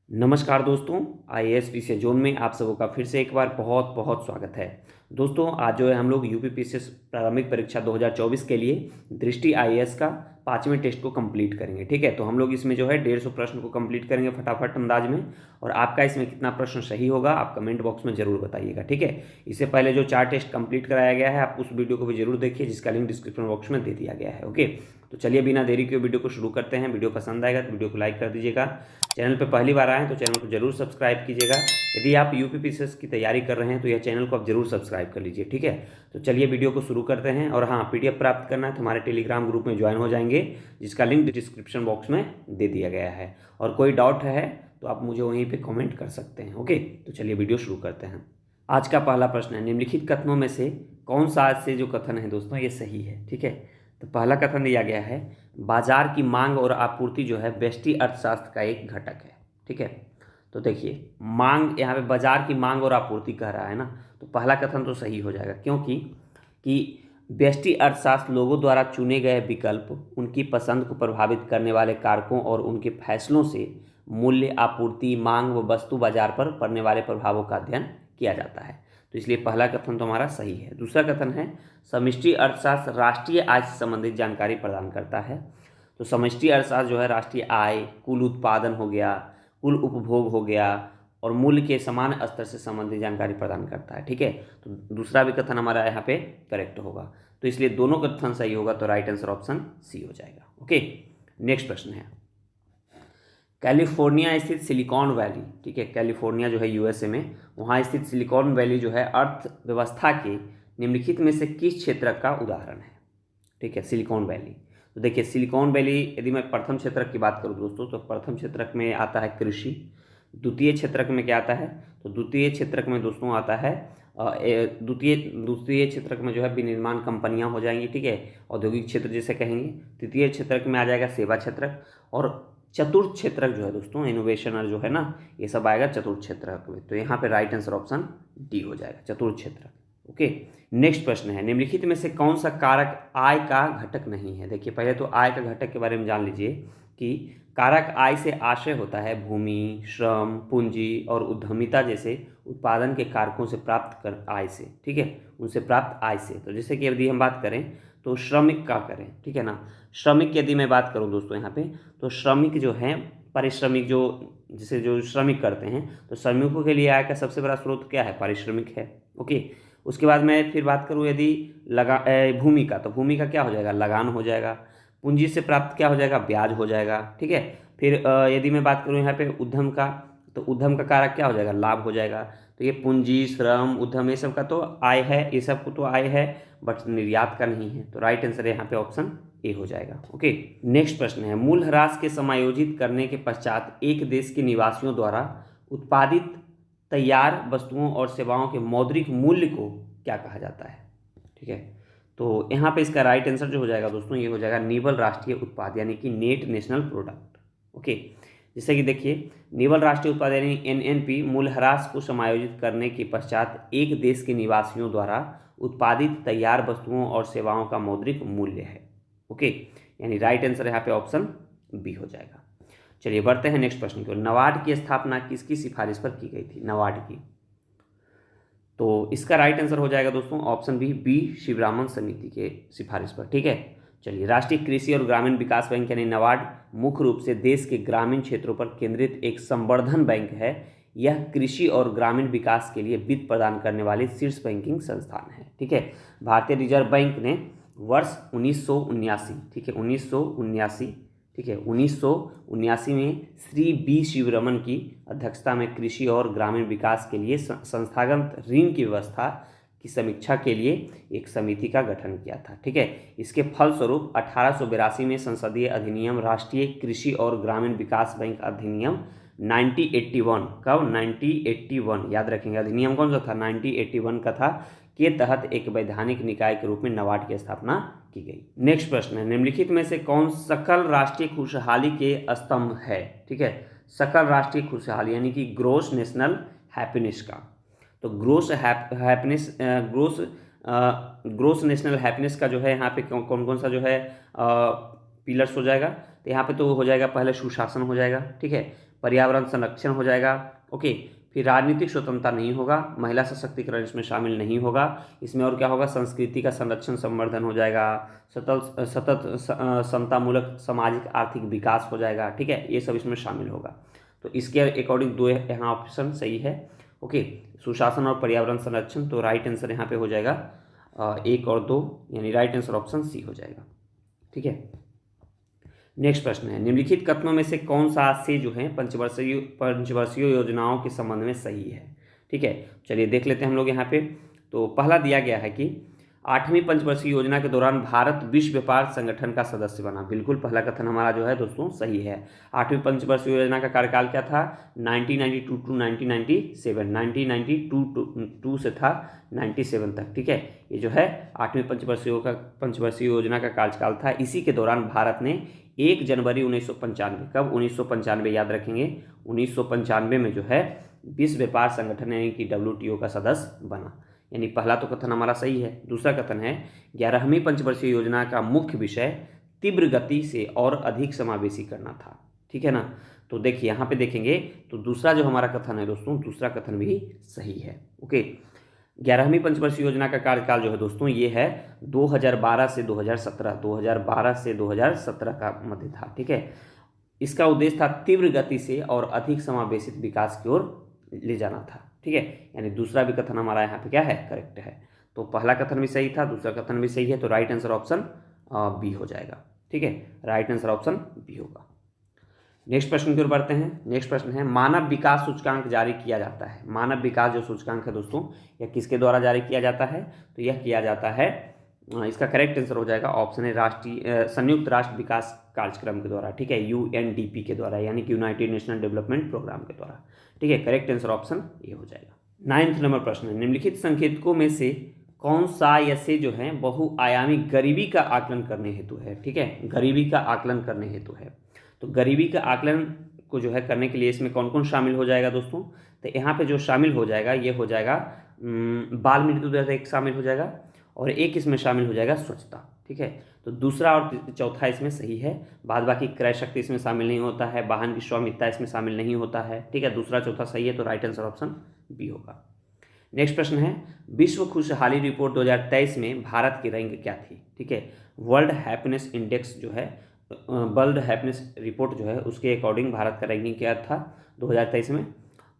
नमस्कार दोस्तों, IAS PCS zone में आप सबों का फिर से एक बार बहुत बहुत स्वागत है। दोस्तों आज जो है हम लोग यूपी पीसीएस प्रारंभिक परीक्षा 2024 के लिए दृष्टि आईएएस का 5वें टेस्ट को कंप्लीट करेंगे। ठीक है, तो हम लोग इसमें जो है 150 प्रश्न को कंप्लीट करेंगे फटाफट अंदाज में। और आपका इसमें कितना प्रश्न सही होगा आप कमेंट बॉक्स में जरूर बताइएगा। ठीक है, इससे पहले जो 4 टेस्ट कंप्लीट कराया गया है आप उस वीडियो को भी जरूर देखिए, जिसका लिंक डिस्क्रिप्शन बॉक्स में दे दिया गया है। ओके, तो चलिए बिना देरी के वीडियो को शुरू करते हैं। वीडियो पसंद आएगा तो वीडियो को लाइक कर दीजिएगा। चैनल पर पहली बार आए हैं तो चैनल को जरूर सब्सक्राइब कीजिएगा। यदि आप यूपी पीसीएस की तैयारी कर रहे हैं तो यह चैनल को आप जरूर सब्सक्राइब कर लीजिए। ठीक है, तो चलिए वीडियो को शुरू करते हैं। और हाँ, पीडीएफ प्राप्त करना है तो हमारे टेलीग्राम ग्रुप में ज्वाइन हो जाएंगे, जिसका लिंक डिस्क्रिप्शन बॉक्स में दे दिया गया है। और कोई डाउट है तो आप मुझे वहीं पर कॉमेंट कर सकते हैं। ओके, तो चलिए वीडियो शुरू करते हैं। आज का पहला प्रश्न है, निम्नलिखित कथनों में से कौन सा आज से जो कथन है दोस्तों ये सही है। ठीक है, तो पहला कथन दिया गया है, बाजार की मांग और आपूर्ति जो है व्यष्टि अर्थशास्त्र का एक घटक है। ठीक है, तो देखिए मांग, यहाँ पे बाजार की मांग और आपूर्ति कह रहा है ना, तो पहला कथन तो सही हो जाएगा, क्योंकि कि व्यष्टि अर्थशास्त्र लोगों द्वारा चुने गए विकल्प, उनकी पसंद को प्रभावित करने वाले कारकों और उनके फैसलों से मूल्य, आपूर्ति, मांग व वस्तु बाजार पर पड़ने वाले प्रभावों का अध्ययन किया जाता है। तो इसलिए पहला कथन तो हमारा सही है। दूसरा कथन है, समष्टि अर्थशास्त्र राष्ट्रीय आय से संबंधित जानकारी प्रदान करता है। तो समष्टि अर्थशास्त्र जो है राष्ट्रीय आय, कुल उत्पादन हो गया, कुल उपभोग हो गया और मूल्य के समान स्तर से संबंधित जानकारी प्रदान करता है। ठीक है, तो दूसरा भी कथन हमारा यहाँ पे करेक्ट होगा। तो इसलिए दोनों कथन सही होगा, तो राइट आंसर ऑप्शन सी हो जाएगा। ओके, नेक्स्ट प्रश्न है, कैलिफोर्निया स्थित सिलिकॉन वैली, ठीक है, कैलिफोर्निया जो है यूएसए में, वहाँ स्थित सिलिकॉन वैली जो है अर्थव्यवस्था के निम्नलिखित में से किस क्षेत्र का उदाहरण है। ठीक है, सिलिकॉन वैली, तो देखिए सिलिकॉन वैली, यदि मैं प्रथम क्षेत्रक की बात करूं दोस्तों, तो प्रथम क्षेत्रक में आता है कृषि। द्वितीय क्षेत्रक में क्या आता है, तो द्वितीय क्षेत्रक में दोस्तों आता है द्वितीय क्षेत्रक में जो है विनिर्माण कंपनियां हो जाएंगी। ठीक है, औद्योगिक क्षेत्र जिसे कहेंगे। तृतीय क्षेत्रक में आ जाएगा सेवा क्षेत्रक। और चतुर्थ क्षेत्रक जो है दोस्तों इनोवेशन और जो है ना, ये सब आएगा चतुर्थ क्षेत्रक में। तो यहाँ पे राइट आंसर ऑप्शन डी हो जाएगा, चतुर्थ क्षेत्रक। ओके, नेक्स्ट प्रश्न है, निम्नलिखित में से कौन सा कारक आय का घटक नहीं है। देखिए पहले तो आय का घटक के बारे में जान लीजिए कि कारक आय से आशय होता है भूमि, श्रम, पूंजी और उद्यमिता जैसे उत्पादन के कारकों से प्राप्त कर आय से। ठीक है, उनसे प्राप्त आय से। तो जैसे कि यदि हम बात करें तो श्रमिक का करें, ठीक है ना, श्रमिक यदि मैं बात करूं दोस्तों यहाँ पे, तो श्रमिक जो हैं, पारिश्रमिक जो जिसे जो श्रमिक करते हैं, तो श्रमिकों के लिए आय का सबसे बड़ा स्रोत क्या है, पारिश्रमिक है। ओके, उसके बाद मैं फिर बात करूं यदि भूमि का, तो भूमि का क्या हो जाएगा, लगान हो जाएगा। पूंजी से प्राप्त क्या हो जाएगा, ब्याज हो जाएगा। ठीक है, फिर यदि मैं बात करूं यहाँ पे उद्यम का, तो उद्यम का कारक क्या हो जाएगा, लाभ हो जाएगा। तो ये पूंजी, श्रम, उद्यम, ये सब का तो आय है, ये सब को तो आय है, बट निर्यात का नहीं है। तो राइट आंसर यहाँ पे ऑप्शन ए हो जाएगा। ओके, नेक्स्ट प्रश्न है, मूल ह्रास के समायोजित करने के पश्चात एक देश के निवासियों द्वारा उत्पादित तैयार वस्तुओं और सेवाओं के मौद्रिक मूल्य को क्या कहा जाता है। ठीक है, तो यहाँ पे इसका राइट आंसर जो हो जाएगा दोस्तों, ये हो जाएगा निवल राष्ट्रीय उत्पाद, यानी कि नेट नेशनल प्रोडक्ट। ओके, जैसे कि देखिए निवल राष्ट्रीय उत्पाद यानी एनएनपी मूल्यह्रास को समायोजित करने के पश्चात एक देश के निवासियों द्वारा उत्पादित तैयार वस्तुओं और सेवाओं का मौद्रिक मूल्य है। ओके, यानी राइट आंसर यहाँ पे ऑप्शन बी हो जाएगा। चलिए बढ़ते हैं नेक्स्ट प्रश्न की ओर। नबार्ड की स्थापना किसकी सिफारिश पर की गई थी, नबार्ड की, तो इसका राइट आंसर हो जाएगा दोस्तों ऑप्शन बी शिवरामन समिति के सिफारिश पर। ठीक है, चलिए राष्ट्रीय कृषि और ग्रामीण विकास बैंक यानी नबार्ड मुख्य रूप से देश के ग्रामीण क्षेत्रों पर केंद्रित एक संवर्धन बैंक है। यह कृषि और ग्रामीण विकास के लिए वित्त प्रदान करने वाली शीर्ष बैंकिंग संस्थान है। ठीक है, भारतीय रिजर्व बैंक ने वर्ष 1979, ठीक है 1979, ठीक है 1979 में श्री बी शिवरमन की अध्यक्षता में कृषि और ग्रामीण विकास के लिए संस्थागत ऋण की व्यवस्था की समीक्षा के लिए एक समिति का गठन किया था। ठीक है, इसके फलस्वरूप 1882 में संसदीय अधिनियम राष्ट्रीय कृषि और ग्रामीण विकास बैंक अधिनियम 1981, कब 1981, याद रखेंगे अधिनियम कौन सा था, 1981 का था, के तहत एक वैधानिक निकाय के रूप में नबार्ड की स्थापना की गई। नेक्स्ट प्रश्न है, निम्नलिखित में से कौन सकल राष्ट्रीय खुशहाली के स्तंभ है। ठीक है, सकल राष्ट्रीय खुशहाली यानी कि ग्रोस नेशनल हैप्पीनेस का, तो ग्रोस नेशनल हैप्पीनेस का जो है यहाँ पे कौन कौन सा जो है पिलर्स हो जाएगा। तो यहाँ पे तो हो जाएगा, पहले सुशासन हो जाएगा, ठीक है, पर्यावरण संरक्षण हो जाएगा। ओके, फिर राजनीतिक स्वतंत्रता नहीं होगा, महिला सशक्तिकरण इसमें शामिल नहीं होगा। इसमें और क्या होगा, संस्कृति का संरक्षण संवर्धन हो जाएगा, सतत समतामूलक सामाजिक आर्थिक विकास हो जाएगा। ठीक है, ये सब इसमें शामिल होगा। तो इसके अकॉर्डिंग दो यहाँ ऑप्शन सही है। ओके, सुशासन और पर्यावरण संरक्षण, तो राइट आंसर यहाँ पे हो जाएगा 1 और 2, यानी राइट आंसर ऑप्शन सी हो जाएगा। ठीक है, नेक्स्ट प्रश्न है, निम्नलिखित कथनों में से कौन सा से जो है पंचवर्षीय योजनाओं के संबंध में सही है। ठीक है, चलिए देख लेते हैं हम लोग यहाँ पे। तो पहला दिया गया है कि 8वीं पंचवर्षीय योजना के दौरान भारत विश्व व्यापार संगठन का सदस्य बना। बिल्कुल पहला कथन हमारा जो है दोस्तों सही है। 8वीं पंचवर्षीय योजना का कार्यकाल क्या था, 1992 टू 1997, 1992 से था 97 तक। ठीक है, ये जो है 8वीं पंचवर्षीय योजना का कार्यकाल था। इसी के दौरान भारत ने 1 जनवरी 1995, कब 1995 याद रखेंगे, 1995 में जो है विश्व व्यापार संगठन यानी कि WTO का सदस्य बना। यानी पहला तो कथन हमारा सही है। दूसरा कथन है 11वीं पंचवर्षीय योजना का मुख्य विषय तीव्र गति से और अधिक समावेशी करना था। ठीक है ना, तो देखिए यहाँ पे देखेंगे तो दूसरा जो हमारा कथन है दोस्तों, दूसरा कथन भी सही है। ओके, 11वीं पंचवर्षीय योजना का कार्यकाल जो है दोस्तों ये है 2012 से 2017, 2012 से 2017 का मध्य था। ठीक है, इसका उद्देश्य था तीव्र गति से और अधिक समावेशित विकास की ओर ले जाना था। ठीक है, यानी दूसरा भी कथन हमारा यहाँ पे क्या है, करेक्ट है। तो पहला कथन भी सही था, दूसरा कथन भी सही है, तो राइट आंसर ऑप्शन बी हो जाएगा। ठीक है, राइट आंसर ऑप्शन बी होगा। नेक्स्ट प्रश्न की ओर बढ़ते हैं। नेक्स्ट प्रश्न है, मानव विकास सूचकांक जारी किया जाता है। मानव विकास जो सूचकांक है दोस्तों, यह किसके द्वारा जारी किया जाता है, तो यह किया जाता है, इसका करेक्ट आंसर हो जाएगा ऑप्शन है संयुक्त राष्ट्र विकास कार्यक्रम के द्वारा। ठीक है, UNDP के द्वारा, यानी कि यूनाइटेड नेशनल डेवलपमेंट प्रोग्राम के द्वारा। ठीक है, करेक्ट आंसर ऑप्शन ये हो जाएगा। 9th नंबर प्रश्न है, निम्नलिखित संकेतकों में से कौन सा या से जो है बहुआयामी गरीबी का आकलन करने हेतु है। ठीक है, गरीबी का आकलन करने हेतु है। तो गरीबी का आकलन को जो है करने के लिए इसमें कौन कौन शामिल हो जाएगा दोस्तों, तो यहाँ पे जो शामिल हो जाएगा ये हो जाएगा बाल मृत्यु दर एक शामिल हो जाएगा, और एक इसमें शामिल हो जाएगा स्वच्छता। ठीक है, तो दूसरा और चौथा इसमें सही है। बाद बाकी क्रय शक्ति इसमें शामिल नहीं होता है, वाहन की स्वामित्व इसमें शामिल नहीं होता है। ठीक है, दूसरा चौथा सही है, तो राइट आंसर ऑप्शन बी होगा। नेक्स्ट प्रश्न है, विश्व खुशहाली रिपोर्ट 2023 में भारत की रैंक क्या थी। ठीक है, वर्ल्ड हैप्पीनेस इंडेक्स जो है, वर्ल्ड हैप्पीनेस रिपोर्ट जो है उसके अकॉर्डिंग भारत का रैंकिंग क्या था 2023 में,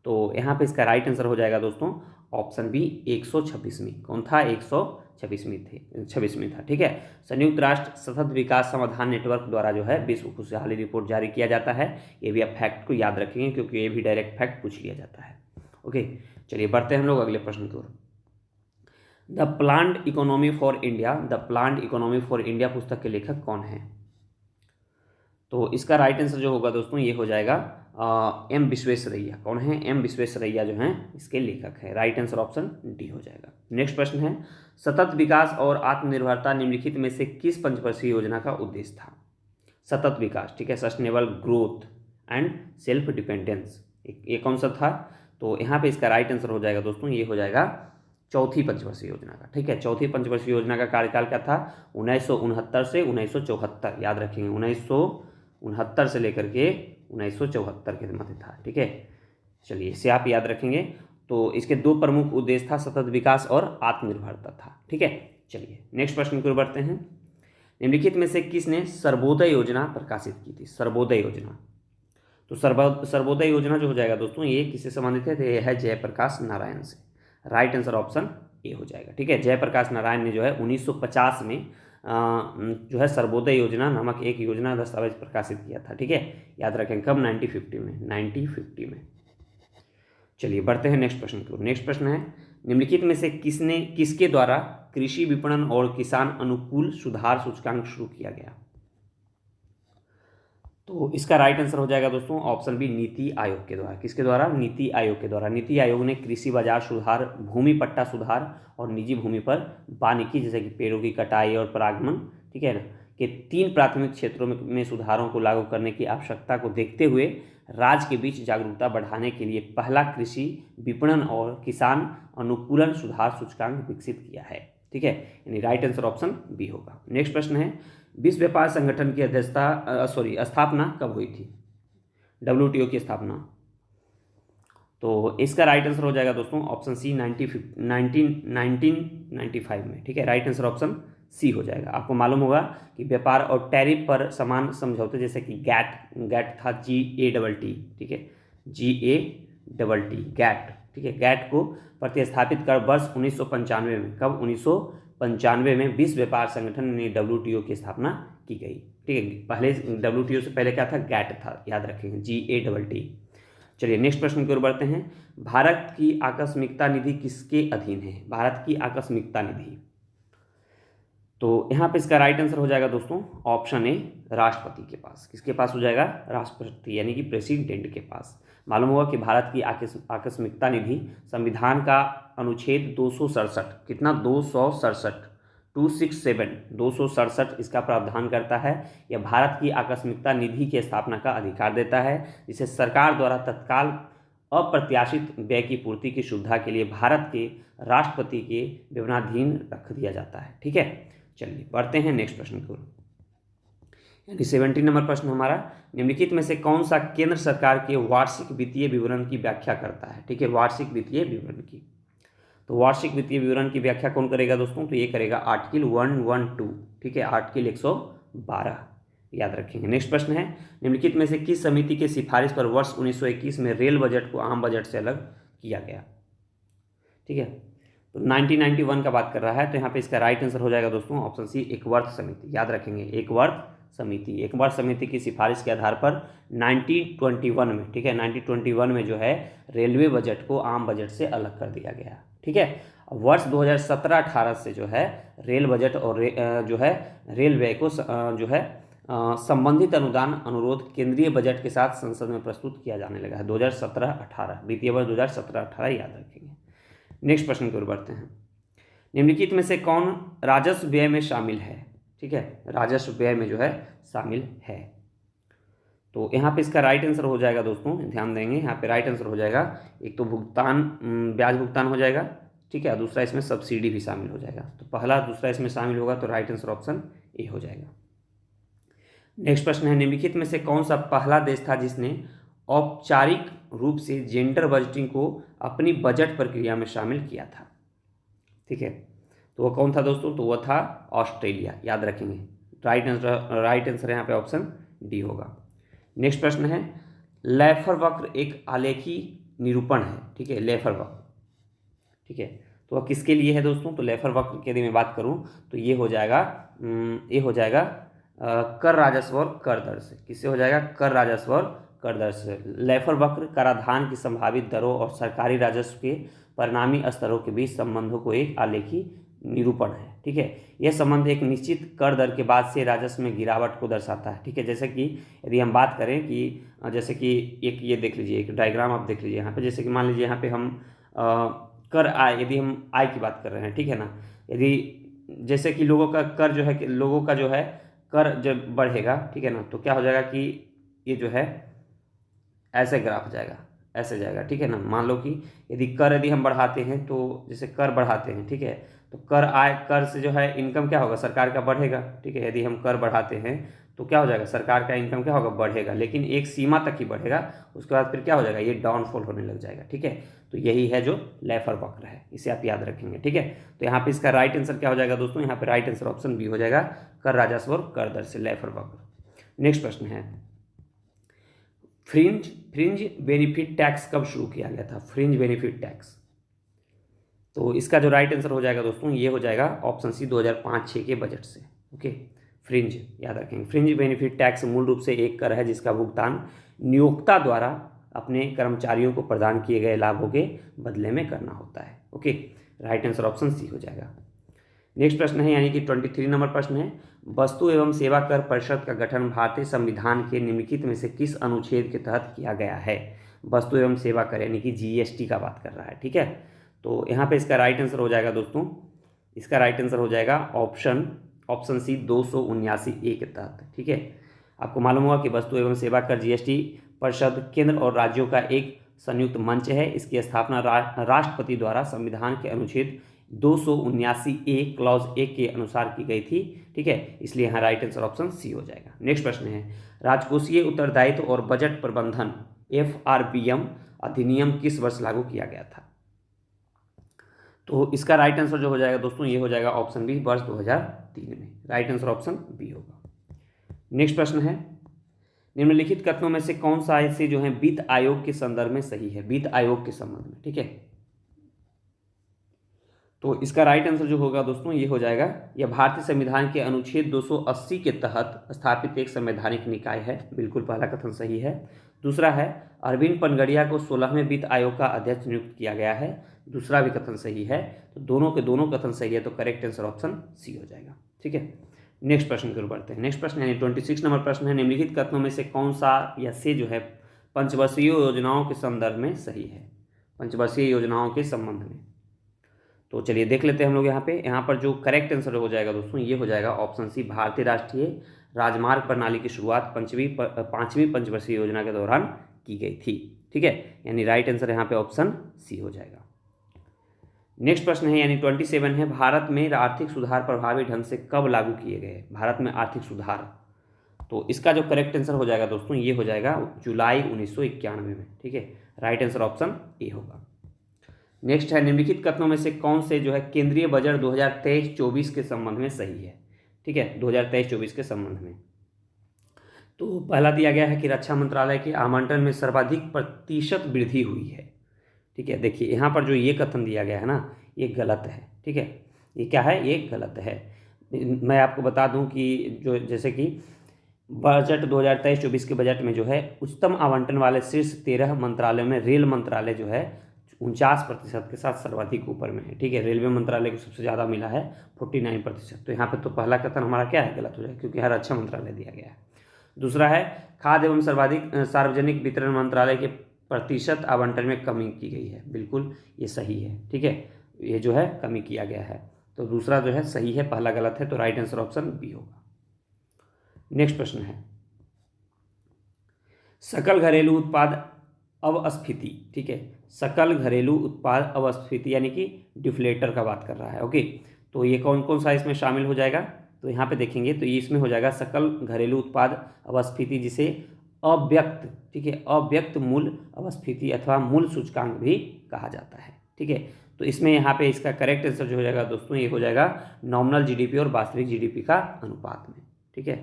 तो यहाँ पे इसका राइट आंसर हो जाएगा दोस्तों ऑप्शन बी 126वीं। कौन था, 126वीं था। ठीक है, संयुक्त राष्ट्र सतत विकास समाधान नेटवर्क द्वारा जो है विश्व खुशहाली रिपोर्ट जारी किया जाता है। ये भी आप फैक्ट को याद रखेंगे क्योंकि ये भी डायरेक्ट फैक्ट पूछ लिया जाता है। ओके, चलिए बढ़ते हैं हम लोग अगले प्रश्न की ओर। The planned economy for India, the planned economy for India पुस्तक के लेखक कौन है, तो इसका राइट आंसर जो होगा दोस्तों ये हो जाएगा एम विश्वेश्वरैया। कौन है, एम विश्वेश्वरैया जो हैं इसके लेखक हैं। राइट आंसर ऑप्शन डी हो जाएगा। नेक्स्ट प्रश्न है, सतत विकास और आत्मनिर्भरता निम्नलिखित में से किस पंचवर्षीय योजना का उद्देश्य था। सतत विकास, ठीक है, sustainable growth and self dependence, ये कौन सा था, तो यहाँ पे इसका राइट आंसर हो जाएगा दोस्तों ये हो जाएगा चौथी पंचवर्षीय योजना का। ठीक है, चौथी पंचवर्षीय योजना का कार्यकाल क्या था, 1969 से 1974, याद रखेंगे 1969 से लेकर के 1974 के मध्य था। ठीक है, चलिए इसे आप याद रखेंगे। तो इसके दो प्रमुख उद्देश्य था, सतत विकास और आत्मनिर्भरता था। ठीक है, चलिए नेक्स्ट प्रश्न की ओर बढ़ते हैं। निम्नलिखित में से किसने सर्वोदय योजना प्रकाशित की थी। सर्वोदय योजना, तो सर्वोदय योजना जो हो जाएगा दोस्तों ये किससे संबंधित है, तो यह है जयप्रकाश नारायण से। राइट आंसर ऑप्शन ए हो जाएगा। ठीक है, जयप्रकाश नारायण ने जो है 1950 में जो है सर्वोदय योजना नामक एक योजना दस्तावेज प्रकाशित किया था। ठीक है, याद रखें कब, 1950 में, 1950 में। चलिए बढ़ते हैं नेक्स्ट प्रश्न की ओर। नेक्स्ट प्रश्न है, निम्नलिखित में से किसके द्वारा कृषि विपणन और किसान अनुकूल सुधार सूचकांक शुरू किया गया, तो इसका राइट आंसर हो जाएगा दोस्तों ऑप्शन बी नीति आयोग के द्वारा। किसके द्वारा, नीति आयोग के द्वारा। नीति आयोग ने कृषि बाजार सुधार, भूमि पट्टा सुधार और निजी भूमि पर वानिकी जैसे कि पेड़ों की कटाई और परागमन, ठीक है ना, के 3 प्राथमिक क्षेत्रों में सुधारों को लागू करने की आवश्यकता को देखते हुए राज्य के बीच जागरूकता बढ़ाने के लिए पहला कृषि विपणन और किसान अनुकूलन सुधार सूचकांक विकसित किया है। ठीक है, यानी राइट आंसर ऑप्शन बी होगा। नेक्स्ट प्रश्न है, विश्व व्यापार संगठन की स्थापना कब हुई थी। WTO की स्थापना। तो इसका राइट आंसर हो जाएगा दोस्तों ऑप्शन सी 1995 में, ठीक है। राइट आंसर ऑप्शन सी हो जाएगा। आपको मालूम होगा कि व्यापार और टैरिफ पर समान समझौते जैसे कि गैट था GATT, ठीक है, GATT गैट, ठीक है। गैट को प्रतिस्थापित कर वर्ष 1995 में, कब 1995 में विश्व व्यापार संगठन यानी WTO की स्थापना की गई, ठीक है। पहले WTO से पहले क्या था, गैट था, याद रखेंगे GATT। चलिए नेक्स्ट प्रश्न की ओर बढ़ते हैं। भारत की आकस्मिकता निधि किसके अधीन है? भारत की आकस्मिकता निधि, तो यहाँ पे इसका राइट आंसर हो जाएगा दोस्तों ऑप्शन ए राष्ट्रपति के पास। किसके पास हो जाएगा? राष्ट्रपति यानी कि प्रेसिडेंट के पास। मालूम होगा कि भारत की आकस्मिकता निधि संविधान का अनुच्छेद 267, कितना 267 इसका प्रावधान करता है। यह भारत की आकस्मिकता निधि की स्थापना का अधिकार देता है, जिसे सरकार द्वारा तत्काल अप्रत्याशित व्यय की पूर्ति की सुविधा के लिए भारत के राष्ट्रपति के विवेचनाधीन रख दिया जाता है, ठीक है। चलिए बढ़ते हैं नेक्स्ट प्रश्न की ओर, यानी 17 नंबर प्रश्न हमारा, निम्नलिखित में से कौन सा केंद्र सरकार के वार्षिक वित्तीय विवरण की व्याख्या करता है? ठीक है, वार्षिक वित्तीय विवरण की। तो वार्षिक वित्तीय विवरण की व्याख्या कौन करेगा दोस्तों? तो ये करेगा आर्टिकल 112, ठीक है, आर्टिकल 112, याद रखेंगे। नेक्स्ट प्रश्न है, निम्नलिखित में से किस समिति के सिफारिश पर वर्ष 1921 में रेल बजट को आम बजट से अलग किया गया? ठीक है, तो 1991 का बात कर रहा है, तो यहाँ पे इसका राइट आंसर हो जाएगा दोस्तों ऑप्शन सी एकवर्थ समिति। याद रखेंगे एकवर्थ समिति की सिफारिश के आधार पर 1921 में, ठीक है, 1921 में जो है रेलवे बजट को आम बजट से अलग कर दिया गया, ठीक है। वर्ष 2017-18 से जो है रेल बजट और जो है रेल व्यय को जो है संबंधित अनुदान अनुरोध केंद्रीय बजट के साथ संसद में प्रस्तुत किया जाने लगा है। 2017-18 वित्तीय वर्ष 2017-18 याद रखेंगे। नेक्स्ट प्रश्न की ओर बढ़ते हैं, निम्नलिखित में से कौन राजस्व व्यय में शामिल है? ठीक है, राजस्व व्यय में जो है शामिल है। तो यहाँ पे इसका राइट आंसर हो जाएगा दोस्तों, ध्यान देंगे यहाँ पे राइट आंसर हो जाएगा, एक तो ब्याज भुगतान हो जाएगा, ठीक है, दूसरा इसमें सब्सिडी भी शामिल हो जाएगा। तो पहला दूसरा इसमें शामिल होगा, तो राइट आंसर ऑप्शन ए हो जाएगा। नेक्स्ट प्रश्न है, निम्नलिखित में से कौन सा पहला देश था जिसने औपचारिक रूप से जेंडर बजटिंग को अपनी बजट प्रक्रिया में शामिल किया था? ठीक है, तो वह कौन था दोस्तों? तो वह था ऑस्ट्रेलिया, याद रखेंगे। राइट आंसर यहाँ पे ऑप्शन डी होगा। नेक्स्ट प्रश्न है, लैफर वक्र एक आलेखी निरूपण है, ठीक है, लैफर वक्र, ठीक है, तो वह किसके लिए है दोस्तों? तो लैफर वक्र की यदि मैं बात करूँ तो ये हो जाएगा कर राजस्व और कर दर से। किससे हो जाएगा? कर राजस्व और कर दर से। लैफर वक्र कराधान की संभावित दरों और सरकारी राजस्व के परिणामी स्तरों के बीच संबंधों को एक आलेखी निरूपण है, ठीक है। यह संबंध एक निश्चित कर दर के बाद से राजस्व में गिरावट को दर्शाता है, ठीक है। जैसे कि यदि हम बात करें कि जैसे कि एक ये देख लीजिए, एक डायग्राम आप देख लीजिए यहाँ पे, जैसे कि मान लीजिए यहाँ पे हम कर आय, यदि हम आय की बात कर रहे हैं, ठीक है ना, यदि जैसे कि लोगों का कर जो है, लोगों का जो है कर जब बढ़ेगा, ठीक है ना, तो क्या हो जाएगा कि ये जो है ऐसे ग्राफ जाएगा, ऐसे जाएगा, ठीक है ना। मान लो कि यदि हम बढ़ाते हैं, तो जैसे कर बढ़ाते हैं, ठीक है, तो कर से जो है इनकम क्या होगा? सरकार का बढ़ेगा, ठीक है। यदि हम कर बढ़ाते हैं तो क्या हो जाएगा? सरकार का इनकम क्या होगा? बढ़ेगा, लेकिन एक सीमा तक ही बढ़ेगा, उसके बाद फिर क्या हो जाएगा? ये डाउनफॉल होने लग जाएगा, ठीक है। तो यही है जो लैफर वक्र है, इसे आप याद रखेंगे, ठीक है। तो यहाँ पे इसका राइट आंसर क्या हो जाएगा दोस्तों? यहाँ पे राइट आंसर ऑप्शन बी हो जाएगा, कर राजस्व और कर दर से, लैफर वक्र। नेक्स्ट प्रश्न है, फ्रिंज बेनिफिट टैक्स कब शुरू किया गया था? फ्रिंज बेनिफिट टैक्स, तो इसका जो राइट आंसर हो जाएगा दोस्तों, ये हो जाएगा ऑप्शन सी 2005-06 के बजट से, ओके। फ्रिंज याद रखेंगे। फ्रिंज बेनिफिट टैक्स मूल रूप से एक कर है जिसका भुगतान नियोक्ता द्वारा अपने कर्मचारियों को प्रदान किए गए लाभों के बदले में करना होता है, okay. Right answer option C हो जाएगा। नेक्स्ट प्रश्न है, यानी कि 23 नंबर प्रश्न है, वस्तु एवं सेवा कर परिषद का गठन भारतीय संविधान के निम्नलिखित में से किस अनुच्छेद के तहत किया गया है? वस्तु एवं सेवा कर यानी कि GST का बात कर रहा है, ठीक है। तो यहाँ पे इसका राइट आंसर हो जाएगा दोस्तों, इसका राइट आंसर हो जाएगा ऑप्शन सी 279A के तहत, ठीक है। आपको मालूम होगा कि वस्तु एवं सेवा कर GST परिषद केंद्र और राज्यों का एक संयुक्त मंच है। इसकी स्थापना राष्ट्रपति द्वारा संविधान के अनुच्छेद 279A क्लॉज ए के अनुसार की गई थी। ठीक है, इसलिए यहाँ राइट आंसर ऑप्शन सी हो जाएगा। नेक्स्ट प्रश्न है, राजकोषीय उत्तरदायित्व और बजट प्रबंधन FRBM अधिनियम किस वर्ष लागू किया गया था? तो इसका राइट आंसर जो हो जाएगा दोस्तों, ये हो जाएगा ऑप्शन बी, वर्ष 2003 में। राइट आंसर ऑप्शन बी होगा। नेक्स्ट प्रश्न है, निम्नलिखित कथनों में से कौन सा ऐसे जो है वित्त आयोग के संदर्भ में सही है, वित्त आयोग के संबंध में? ठीक है, तो इसका राइट आंसर जो होगा दोस्तों, ये हो जाएगा, यह भारतीय संविधान के अनुच्छेद 280 के तहत स्थापित एक संवैधानिक निकाय है। बिल्कुल पहला कथन सही है। दूसरा है, अरविंद पनगड़िया को 16वें वित्त आयोग का अध्यक्ष नियुक्त किया गया है। दूसरा भी कथन सही है। तो दोनों के दोनों कथन सही है, तो करेक्ट आंसर ऑप्शन सी हो जाएगा। ठीक है, नेक्स्ट प्रश्न की ओर बढ़ते हैं। नेक्स्ट प्रश्न यानी 26 नंबर प्रश्न है, निम्नलिखित कथनों में से कौन सा या से जो है पंचवर्षीय योजनाओं के संदर्भ में सही है, पंचवर्षीय योजनाओं के संबंध में? तो चलिए देख लेते हैं हम लोग यहाँ पर जो करेक्ट आंसर हो जाएगा दोस्तों, ये हो जाएगा ऑप्शन सी, भारतीय राष्ट्रीय राजमार्ग प्रणाली की शुरुआत पांचवी पंचवर्षीय योजना के दौरान की गई थी। ठीक है, यानी राइट आंसर यहाँ पे ऑप्शन सी हो जाएगा। नेक्स्ट प्रश्न है यानी 27 है, भारत में आर्थिक सुधार प्रभावी ढंग से कब लागू किए गए? भारत में आर्थिक सुधार, तो इसका जो करेक्ट आंसर हो जाएगा दोस्तों, ये हो जाएगा जुलाई 1991 में। ठीक है, राइट आंसर ऑप्शन ए होगा। नेक्स्ट है, निम्नलिखित कथनों में से कौन से जो है केंद्रीय बजट 2023-24 के संबंध में सही है? ठीक है, 2023-24 के संबंध में तो पहला दिया गया है कि रक्षा मंत्रालय के आवंटन में सर्वाधिक प्रतिशत वृद्धि हुई है। ठीक है, देखिए यहाँ पर जो ये कथन दिया गया है ना, ये गलत है। ठीक है, ये क्या है? ये गलत है। मैं आपको बता दूं कि जो जैसे कि बजट 2023-24 के बजट में जो है उच्चतम आवंटन वाले शीर्ष 13 मंत्रालयों में रेल मंत्रालय जो है 49% के साथ सर्वाधिक ऊपर में है। ठीक है, रेलवे मंत्रालय को सबसे ज़्यादा मिला है 49%। तो यहाँ पे तो पहला कथन हमारा क्या है? गलत हो जाएगा, क्योंकि यहाँ रक्षा मंत्रालय दिया गया है। दूसरा है, खाद्य एवं सार्वजनिक वितरण मंत्रालय के प्रतिशत आवंटन में कमी की गई है। बिल्कुल ये सही है। ठीक है, ये जो है कमी किया गया है, तो दूसरा जो है सही है, पहला गलत है, तो राइट आंसर ऑप्शन बी होगा। नेक्स्ट प्रश्न है, सकल घरेलू उत्पाद अवस्फीति। ठीक है, सकल घरेलू उत्पाद अवस्फीति यानी कि डिफ्लेटर का बात कर रहा है। ओके, तो ये कौन कौन सा इसमें शामिल हो जाएगा? तो यहाँ पे देखेंगे तो ये इसमें हो जाएगा सकल घरेलू उत्पाद अवस्फीति, जिसे अव्यक्त, ठीक है, अव्यक्त मूल्य अवस्फीति अथवा मूल्य सूचकांक भी कहा जाता है। ठीक है, तो इसमें यहाँ पे इसका करेक्ट आंसर जो हो जाएगा दोस्तों, ये हो जाएगा नॉमिनल जीडीपी और वास्तविक जीडीपी का अनुपात में। ठीक है,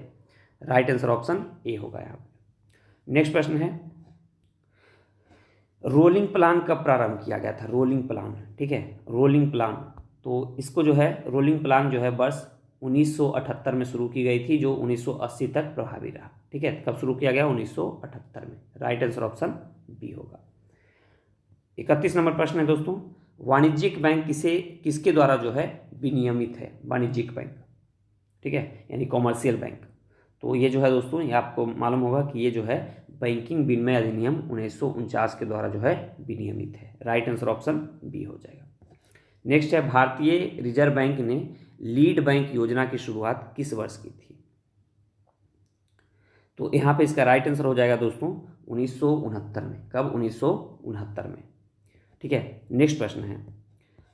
राइट आंसर ऑप्शन ए होगा यहाँ पे। नेक्स्ट प्रश्न है, रोलिंग प्लान कब प्रारंभ किया गया था? रोलिंग प्लान, ठीक है, रोलिंग प्लान, तो इसको जो है रोलिंग प्लान जो है वर्ष 1978 में शुरू की गई थी, जो 1980 तक प्रभावी रहा। ठीक है, कब शुरू किया गया? 1978 में। राइट आंसर ऑप्शन बी होगा। 31 नंबर प्रश्न है दोस्तों, वाणिज्यिक बैंक किसके द्वारा जो है विनियमित है? वाणिज्यिक बैंक, ठीक है, यानी कॉमर्शियल बैंक। तो ये जो है दोस्तों, ये आपको मालूम होगा कि ये जो है बैंकिंग विनिमय अधिनियम 1949 के द्वारा जो है विनियमित है। राइट आंसर ऑप्शन बी हो जाएगा। नेक्स्ट है, भारतीय रिजर्व बैंक ने लीड बैंक योजना की शुरुआत किस वर्ष की थी? तो यहाँ पे इसका राइट आंसर हो जाएगा दोस्तों 1969 में। कब? 1969 में। ठीक है, नेक्स्ट प्रश्न है,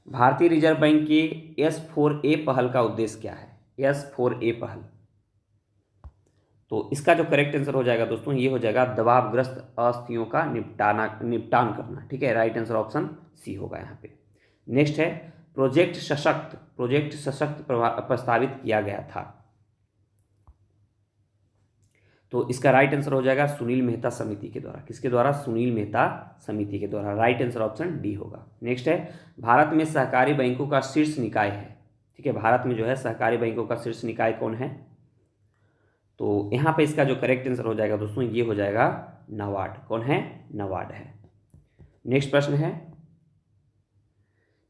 भारतीय रिजर्व बैंक के S4A पहल का उद्देश्य क्या है? S4A पहल, तो इसका जो करेक्ट आंसर हो जाएगा दोस्तों, ये हो जाएगा दबावग्रस्त अस्थियों का निपटान करना। ठीक है, राइट आंसर ऑप्शन सी होगा यहाँ पे। नेक्स्ट है, प्रोजेक्ट सशक्त प्रस्तावित किया गया था, तो इसका राइट आंसर हो जाएगा सुनील मेहता समिति के द्वारा। किसके द्वारा? सुनील मेहता समिति के द्वारा। राइट आंसर ऑप्शन डी होगा। नेक्स्ट है, भारत में सहकारी बैंकों का शीर्ष निकाय है। ठीक है, भारत में जो है सहकारी बैंकों का शीर्ष निकाय कौन है? तो यहाँ पे इसका जो करेक्ट आंसर हो जाएगा दोस्तों, ये हो जाएगा नाबार्ड। कौन है? नाबार्ड है। नेक्स्ट प्रश्न है,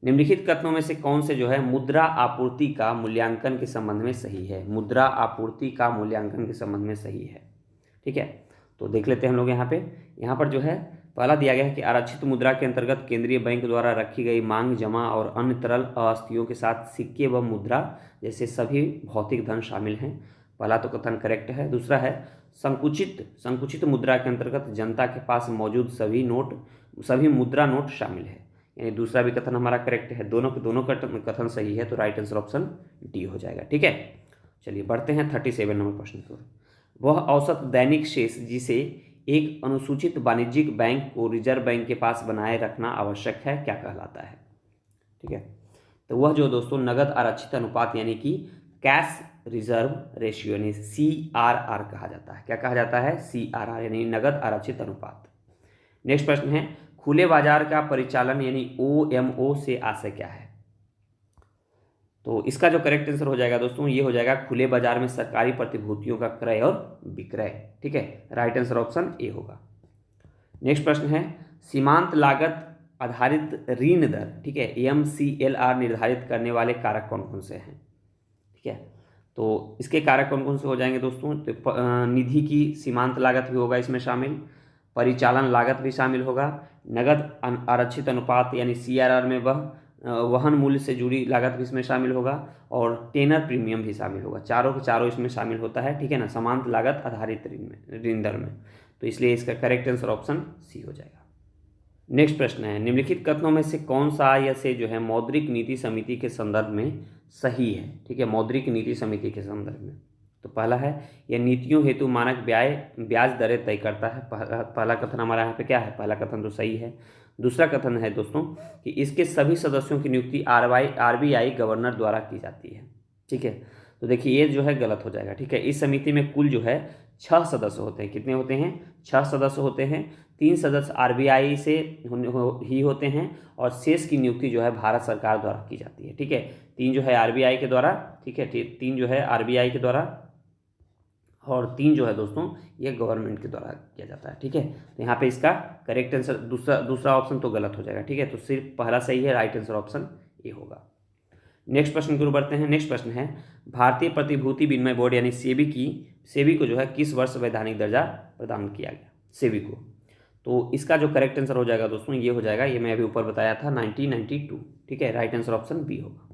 निम्नलिखित कथनों में से कौन से जो है मुद्रा आपूर्ति का मूल्यांकन के संबंध में सही है? मुद्रा आपूर्ति का मूल्यांकन के संबंध में सही है। ठीक है, तो देख लेते हैं हम लोग यहाँ पर जो है पहला दिया गया है कि आरक्षित मुद्रा के अंतर्गत केंद्रीय बैंक द्वारा रखी गई मांग जमा और अन्य तरल अस्थियों के साथ सिक्के व मुद्रा जैसे सभी भौतिक धन शामिल हैं। पहला तो कथन करेक्ट है। दूसरा है, संकुचित मुद्रा के अंतर्गत जनता के पास मौजूद सभी मुद्रा नोट शामिल है, यानी दूसरा भी कथन हमारा करेक्ट है, दोनों के दोनों कथन सही है, तो राइट आंसर ऑप्शन डी हो जाएगा। ठीक है, चलिए बढ़ते हैं 37 नंबर प्रश्न की ओर। वह औसत दैनिक शेष जिसे एक अनुसूचित वाणिज्यिक बैंक को रिजर्व बैंक के पास बनाए रखना आवश्यक है, क्या कहलाता है? ठीक है, तो वह जो दोस्तों नगद आरक्षित अनुपात यानी कि कैश रिजर्व रेशियो यानी CRR कहा जाता है। क्या कहा जाता है? CRR यानी नगद आरक्षित अनुपात। नेक्स्ट प्रश्न है, खुले बाजार का परिचालन यानी OMO से आशय क्या है? तो इसका जो करेक्ट आंसर हो जाएगा दोस्तों, ये हो जाएगा खुले बाजार में सरकारी प्रतिभूतियों का क्रय और विक्रय। ठीक है, राइट आंसर ऑप्शन ए होगा। नेक्स्ट प्रश्न है, सीमांत लागत आधारित ऋण दर, ठीक है, MCLR निर्धारित करने वाले कारक कौन कौन से हैं? ठीक है, तो इसके कारक कौन कौन से हो जाएंगे दोस्तों? तो निधि की सीमांत लागत भी होगा इसमें शामिल, परिचालन लागत भी शामिल होगा, नगद आरक्षित अनुपात यानी CRR में वह वहन मूल्य से जुड़ी लागत भी इसमें शामिल होगा, और टेनर प्रीमियम भी शामिल होगा। चारों के चारों इसमें शामिल होता है। ठीक है ना, समांत लागत आधारित ऋण दर में, तो इसलिए इसका करेक्ट आंसर ऑप्शन सी हो जाएगा। नेक्स्ट प्रश्न है, निम्नलिखित कथनों में से कौन सा या से जो है मौद्रिक नीति समिति के संदर्भ में सही है? ठीक है, मौद्रिक नीति समिति के संदर्भ में, तो पहला है, यह नीतियों हेतु मानक ब्याज दरें तय करता है। पहला कथन हमारा यहाँ पे क्या है? पहला कथन तो सही है। दूसरा कथन है दोस्तों कि इसके सभी सदस्यों की नियुक्ति RBI गवर्नर द्वारा की जाती है। ठीक है, तो देखिए ये जो है गलत हो जाएगा। ठीक है, इस समिति में कुल जो है 6 सदस्य होते हैं। कितने होते हैं? 6 सदस्य होते हैं। 3 सदस्य RBI से ही होते हैं, और शेष की नियुक्ति जो है भारत सरकार द्वारा की जाती है। ठीक है, 3 जो है RBI के द्वारा, ठीक है, 3 जो है RBI के द्वारा, और 3 जो है दोस्तों ये गवर्नमेंट के द्वारा किया जाता है। ठीक है, तो यहाँ पे इसका करेक्ट आंसर दूसरा ऑप्शन तो गलत हो जाएगा। ठीक है, तो सिर्फ पहला सही है, राइट आंसर ऑप्शन ए होगा। नेक्स्ट प्रश्न की ओर बढ़ते हैं। नेक्स्ट प्रश्न है, भारतीय प्रतिभूति विनिमय बोर्ड यानी सेबी को जो है किस वर्ष वैधानिक दर्जा प्रदान किया गया? सेबी को, तो इसका जो करेक्ट आंसर हो जाएगा दोस्तों ये हो जाएगा, ये मैं अभी ऊपर बताया था, 1992। ठीक है, राइट आंसर ऑप्शन बी होगा।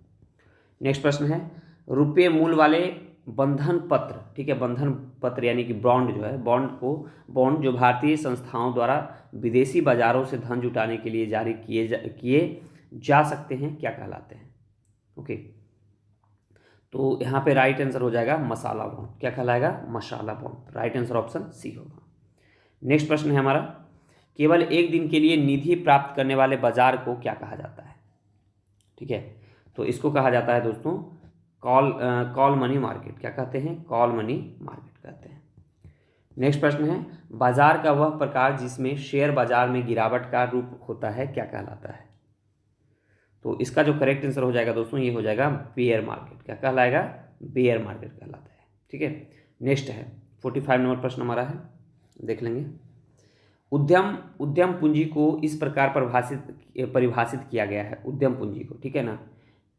नेक्स्ट प्रश्न है, रुपये मूल वाले बंधन पत्र, ठीक है, बंधन पत्र यानी कि बॉन्ड जो है, बॉन्ड जो भारतीय संस्थाओं द्वारा विदेशी बाजारों से धन जुटाने के लिए जारी किए जा सकते हैं, क्या कहलाते हैं? ओके, तो यहाँ पे राइट आंसर हो जाएगा मसाला बॉन्ड। क्या कहलाएगा? Masala bond. Right answer option C होगा। नेक्स्ट प्रश्न है हमारा, केवल एक दिन के लिए निधि प्राप्त करने वाले बाजार को क्या कहा जाता है? ठीक है, तो इसको कहा जाता है दोस्तों कॉल मनी मार्केट। क्या कहते हैं? कॉल मनी मार्केट कहते हैं। नेक्स्ट प्रश्न है, बाजार का वह प्रकार जिसमें शेयर बाजार में गिरावट का रूप होता है, क्या कहलाता है? तो इसका जो करेक्ट आंसर हो जाएगा दोस्तों ये हो जाएगा बेयर मार्केट। क्या कहलाएगा? बेयर मार्केट कहलाता है। ठीक है, नेक्स्ट है 45 नंबर प्रश्न हमारा है, देख लेंगे। उद्यम पूंजी को इस प्रकार परिभाषित किया गया है, उद्यम पूंजी को। ठीक है ना,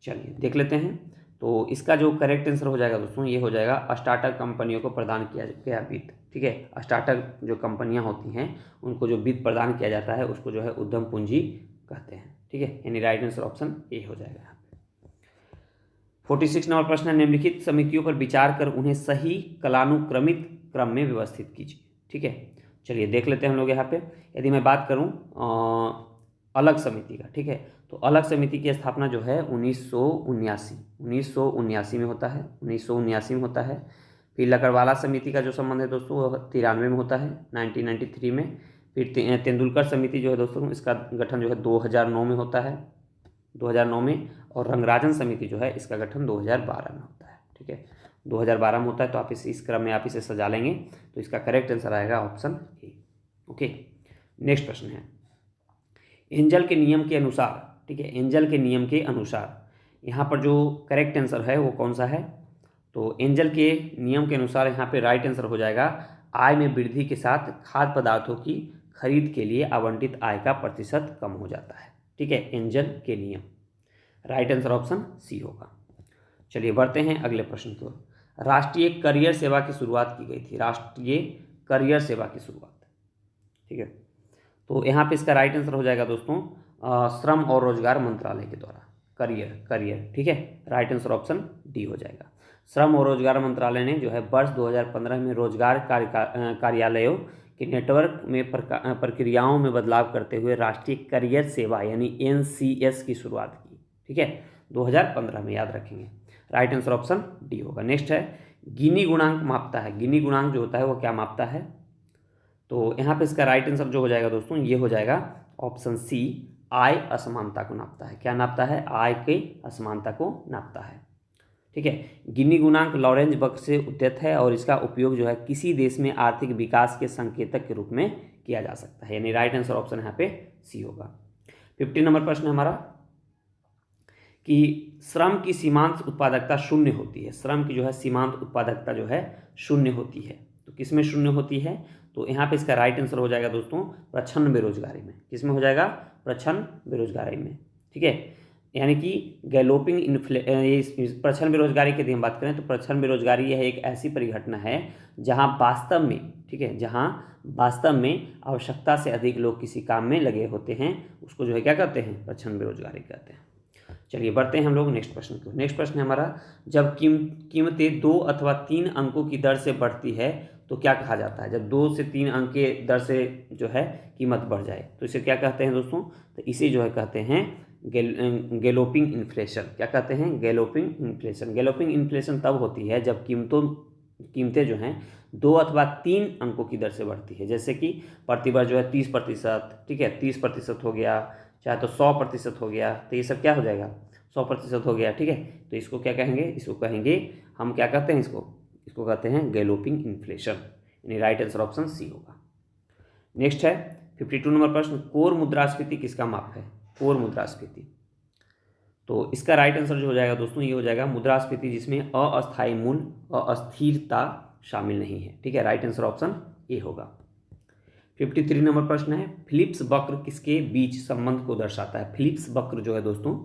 चलिए देख लेते हैं। तो इसका जो करेक्ट आंसर हो जाएगा दोस्तों ये हो जाएगा स्टार्टअप कंपनियों को प्रदान किया गया वित्त। ठीक है, स्टार्टअप जो कंपनियां होती हैं उनको जो वित्त प्रदान किया जाता है उसको जो है उद्यम पूंजी कहते हैं। ठीक है, यानी राइट आंसर ऑप्शन ए हो जाएगा यहाँ पे। 46 नंबर प्रश्न है, निम्नलिखित समितियों पर विचार कर उन्हें सही कालानुक्रमित क्रम में व्यवस्थित कीजिए। ठीक है, चलिए देख लेते हैं हम लोग यहाँ पे। यदि मैं बात करूँ अलग समिति का, ठीक है, तो अलग समिति की स्थापना जो है 1979 में होता है, 1979 में होता है। फिर लकड़वाला समिति का जो संबंध है दोस्तों वो 93 में होता है, 1993 में। फिर तेंदुलकर समिति जो है दोस्तों इसका गठन जो है 2009 में होता है, 2009 में। और रंगराजन समिति जो है इसका गठन 2012 में होता है। ठीक है, 2012 में होता है, तो आप इस क्रम में आप इसे सजा लेंगे, तो इसका करेक्ट आंसर आएगा ऑप्शन ए। ओके, नेक्स्ट प्रश्न है, एंजल के नियम के अनुसार, ठीक है, एंजल के नियम के अनुसार यहाँ पर जो करेक्ट आंसर है वो कौन सा है? तो एंजल के नियम के अनुसार यहाँ पे राइट आंसर हो जाएगा आय में वृद्धि के साथ खाद्य पदार्थों की खरीद के लिए आवंटित आय का प्रतिशत कम हो जाता है। ठीक है, एंजल के नियम, राइट आंसर ऑप्शन सी होगा। चलिए बढ़ते हैं अगले प्रश्न की ओर। राष्ट्रीय करियर सेवा की शुरुआत की गई थी, राष्ट्रीय करियर सेवा की शुरुआत। ठीक है, तो यहाँ पे इसका राइट आंसर हो जाएगा दोस्तों श्रम और रोजगार मंत्रालय के द्वारा, करियर। ठीक है, राइट आंसर ऑप्शन डी हो जाएगा। श्रम और रोजगार मंत्रालय ने जो है वर्ष 2015 में रोजगार कार्यालयों कि नेटवर्क में प्रक्रियाओं में बदलाव करते हुए राष्ट्रीय करियर सेवा यानी NCS की शुरुआत की, ठीक है, 2015 में, याद रखेंगे। राइट आंसर ऑप्शन डी होगा। नेक्स्ट है गिनी गुणांक मापता है। गिनी गुणांक जो होता है वो क्या मापता है? तो यहाँ पे इसका राइट आंसर जो हो जाएगा दोस्तों ये हो जाएगा ऑप्शन सी, आय असमानता को नापता है। क्या नापता है? आय के असमानता को नापता है, ठीक है। गिनी गुणांक लॉरेंज बग से उद्यत है और इसका उपयोग जो है किसी देश में आर्थिक विकास के संकेतक के रूप में किया जा सकता है, यानी राइट आंसर ऑप्शन यहाँ पे सी होगा। 50 नंबर प्रश्न हमारा कि श्रम की सीमांत उत्पादकता शून्य होती है। श्रम की जो है सीमांत उत्पादकता जो है शून्य होती है, तो किस में शून्य होती है? तो यहाँ पे इसका राइट आंसर हो जाएगा दोस्तों प्रच्छन्न बेरोजगारी में। किस में हो जाएगा? प्रच्छन्न बेरोजगारी में, ठीक है। यानी कि गैलोपिंग प्रच्छन्न बेरोजगारी की यदि हम बात करें तो प्रच्छन्न बेरोजगारी यह एक ऐसी परिघटना है जहां वास्तव में, ठीक है, जहां वास्तव में आवश्यकता से अधिक लोग किसी काम में लगे होते हैं, उसको जो है क्या कहते हैं? प्रच्छन्न बेरोजगारी कहते हैं। चलिए बढ़ते हैं हम लोग नेक्स्ट प्रश्न को। नेक्स्ट प्रश्न है हमारा, जब कीमतें 2 अथवा 3 अंकों की दर से बढ़ती है तो क्या कहा जाता है? जब 2 से 3 अंक के दर से जो है कीमत बढ़ जाए तो इसे क्या कहते हैं दोस्तों? तो इसे जो है कहते हैं गैलोपिंग इन्फ्लेशन। क्या कहते हैं? Galloping inflation. गैलोपिंग इन्फ्लेशन तब होती है जब कीमतें जो हैं 2 अथवा 3 अंकों की दर से बढ़ती है। जैसे कि प्रतिवर्ष जो है 30%, ठीक है, 30% हो गया, चाहे तो 100% हो गया, तो ये सब क्या हो जाएगा? 100% हो गया, ठीक है। तो इसको क्या कहेंगे? इसको कहेंगे, हम क्या कहते हैं इसको कहते हैं गैलोपिंग इन्फ्लेशन, यानी राइट आंसर ऑप्शन सी होगा। नेक्स्ट है 52 नंबर प्रश्न, कोर मुद्रास्फीति किसका माप है? कोर मुद्रास्फीति, तो इसका राइट आंसर जो हो जाएगा दोस्तों ये हो जाएगा मुद्रास्फीति जिसमें अस्थायी मूल्य अस्थिरता शामिल नहीं है, ठीक है। राइट आंसर ऑप्शन ए होगा। 53 नंबर प्रश्न है, फिलिप्स वक्र किसके बीच संबंध को दर्शाता है? फिलिप्स वक्र जो है दोस्तों,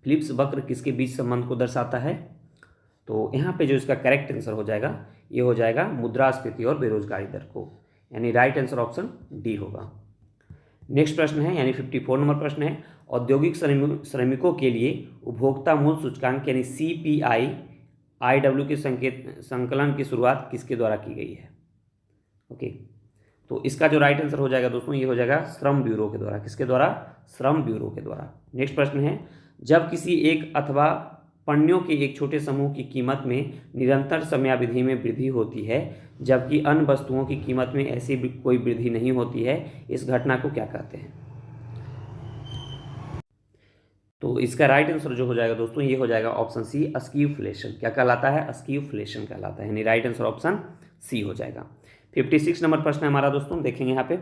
फिलिप्स वक्र किसके बीच संबंध को दर्शाता है? तो यहाँ पे जो इसका करेक्ट आंसर हो जाएगा ये हो जाएगा मुद्रास्फीति और बेरोजगारी दर को, यानी राइट आंसर ऑप्शन डी होगा। नेक्स्ट प्रश्न है यानी 54 नंबर प्रश्न है, औद्योगिक श्रमिकों के लिए उपभोक्ता मूल्य सूचकांक यानी CPI IW के संकलन की शुरुआत किसके द्वारा की गई है? ओके, तो इसका जो राइट आंसर हो जाएगा दोस्तों ये हो जाएगा श्रम ब्यूरो के द्वारा। किसके द्वारा? श्रम ब्यूरो के द्वारा। नेक्स्ट प्रश्न है, जब किसी एक अथवा पण्यों के एक छोटे समूह की कीमत में निरंतर समयावधि में वृद्धि होती है जबकि अन्य वस्तुओं की कीमत में ऐसी कोई वृद्धि नहीं होती है, इस घटना को क्या कहते हैं? तो इसका राइट आंसर जो हो जाएगा दोस्तों ये हो जाएगा ऑप्शन सी, अस्कीफ्लेशन। क्या कहलाता है? अस्कीफ्लेशन कहलाता है, यानी राइट आंसर ऑप्शन सी हो जाएगा। 56 नंबर प्रश्न है हमारा दोस्तों, देखेंगे यहाँ पे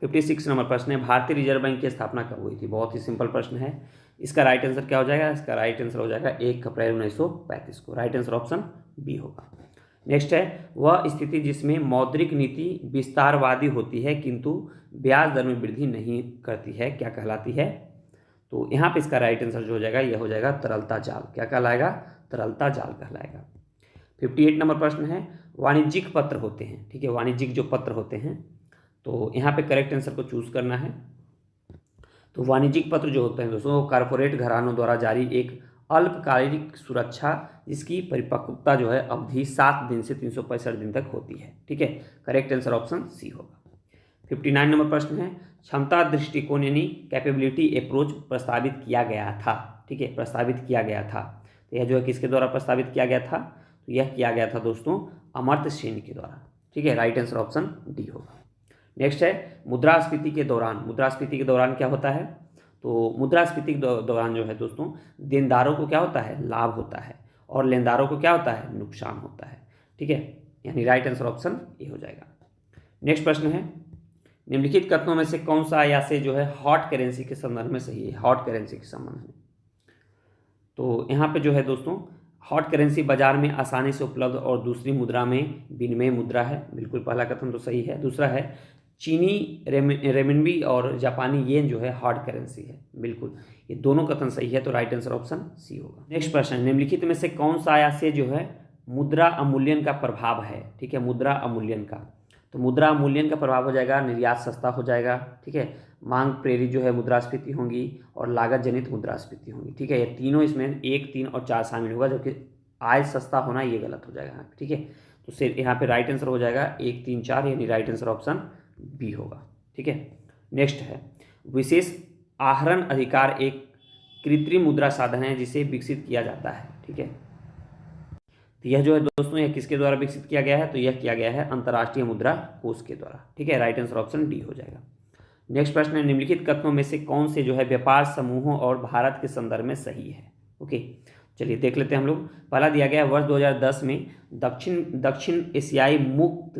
56 नंबर प्रश्न है, भारतीय रिजर्व बैंक की स्थापना कब हुई थी? बहुत ही सिंपल प्रश्न है। इसका राइट आंसर क्या हो जाएगा? इसका राइट आंसर हो जाएगा 1 अप्रैल 1935 को। राइट आंसर ऑप्शन बी होगा। नेक्स्ट है, वह स्थिति जिसमें मौद्रिक नीति विस्तारवादी होती है किंतु ब्याज दर में वृद्धि नहीं करती है, क्या कहलाती है? तो यहाँ पे इसका राइट आंसर जो हो जाएगा यह हो जाएगा तरलता जाल। क्या कहलाएगा? तरलता जाल कहलाएगा। 58 नंबर प्रश्न है, वाणिज्यिक पत्र होते हैं, ठीक है, वाणिज्यिक जो पत्र होते हैं, तो यहाँ पे करेक्ट आंसर को चूज करना है। तो वाणिज्यिक पत्र जो होते हैं दोस्तों वो कॉरपोरेट घरानों द्वारा जारी एक अल्पकालिक सुरक्षा जिसकी परिपक्वता जो है अवधि 7 दिन से 365 दिन तक होती है, ठीक है। करेक्ट आंसर ऑप्शन सी होगा। 59 नंबर प्रश्न है, क्षमता दृष्टिकोण यानी कैपेबिलिटी अप्रोच प्रस्तावित किया गया था, ठीक है, प्रस्तावित किया गया था। तो यह जो है किसके द्वारा प्रस्तावित किया गया था? तो यह किया गया था दोस्तों अमर्त्य सेन के द्वारा, ठीक है। राइट आंसर ऑप्शन डी होगा। नेक्स्ट है, मुद्रास्फीति के दौरान, मुद्रास्फीति के दौरान क्या होता है? तो मुद्रास्फीति के दौरान जो है दोस्तों देनदारों को क्या होता है? लाभ होता है, और लेनदारों को क्या होता है? नुकसान होता है, ठीक है, यानी राइट आंसर ऑप्शन ए हो जाएगा। नेक्स्ट प्रश्न है, निम्नलिखित कथनों में से कौन सा या से जो है हॉट करेंसी के संदर्भ में सही है? हॉट करेंसी के संबंध में, तो यहाँ पे जो है दोस्तों हॉट करेंसी बाजार में आसानी से उपलब्ध और दूसरी मुद्रा में विनिमय मुद्रा है, बिल्कुल पहला कथन तो सही है। दूसरा है चीनी रेमिनबी और जापानी येन जो है हॉट करेंसी है, बिल्कुल ये दोनों कथन सही है, तो राइट आंसर ऑप्शन सी होगा। नेक्स्ट प्रश्न, निम्नलिखित में से कौन सा या से जो है मुद्रा अवमूल्यन का प्रभाव है? ठीक है, मुद्रा अवमूल्यन का, तो मुद्रा अवमूल्यन का प्रभाव हो जाएगा निर्यात सस्ता हो जाएगा, ठीक है, मांग प्रेरित जो है मुद्रास्फीति होंगी और लागत जनित मुद्रास्फीति होंगी, ठीक है। ये तीनों इसमें 1, 3 और 4 शामिल होगा, जबकि आय सस्ता होना ये गलत हो जाएगा यहाँ पे, ठीक है। तो सिर्फ यहाँ पे राइट आंसर हो जाएगा 1, 3, 4, यानी राइट आंसर ऑप्शन बी होगा। ठीक है, नेक्स्ट है विशेष आहरण अधिकार एक कृत्रिम मुद्रा साधन है जिसे विकसित किया जाता है। ठीक है, तो यह जो है दोस्तों यह किसके द्वारा विकसित किया गया है, तो यह किया गया है अंतर्राष्ट्रीय मुद्रा कोष के द्वारा। ठीक है, राइट आंसर ऑप्शन डी हो जाएगा। नेक्स्ट प्रश्न है निम्नलिखित कथनों में से कौन से जो है व्यापार समूहों और भारत के संदर्भ में सही है। ओके, चलिए देख लेते हैं हम लोग। पहला दिया गया वर्ष 2010 में दक्षिण एशियाई मुक्त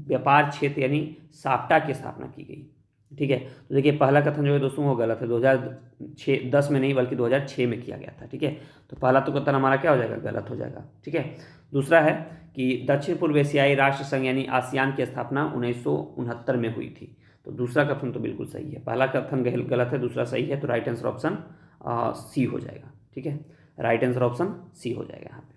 व्यापार क्षेत्र यानी साप्टा की स्थापना की गई। ठीक है, तो देखिए पहला कथन जो है दोस्तों वो गलत है, 2010 में नहीं बल्कि 2006 में किया गया था। ठीक है, तो पहला तो कथन हमारा क्या हो जाएगा, गलत हो जाएगा। ठीक है, दूसरा है कि दक्षिण पूर्व एशियाई राष्ट्र संघ यानी आसियान की स्थापना 1969 में हुई थी। तो दूसरा कथन तो बिल्कुल सही है, पहला कथन गलत है, दूसरा सही है, तो राइट आंसर ऑप्शन सी हो जाएगा। ठीक है, राइट आंसर ऑप्शन सी हो जाएगा यहाँ पे।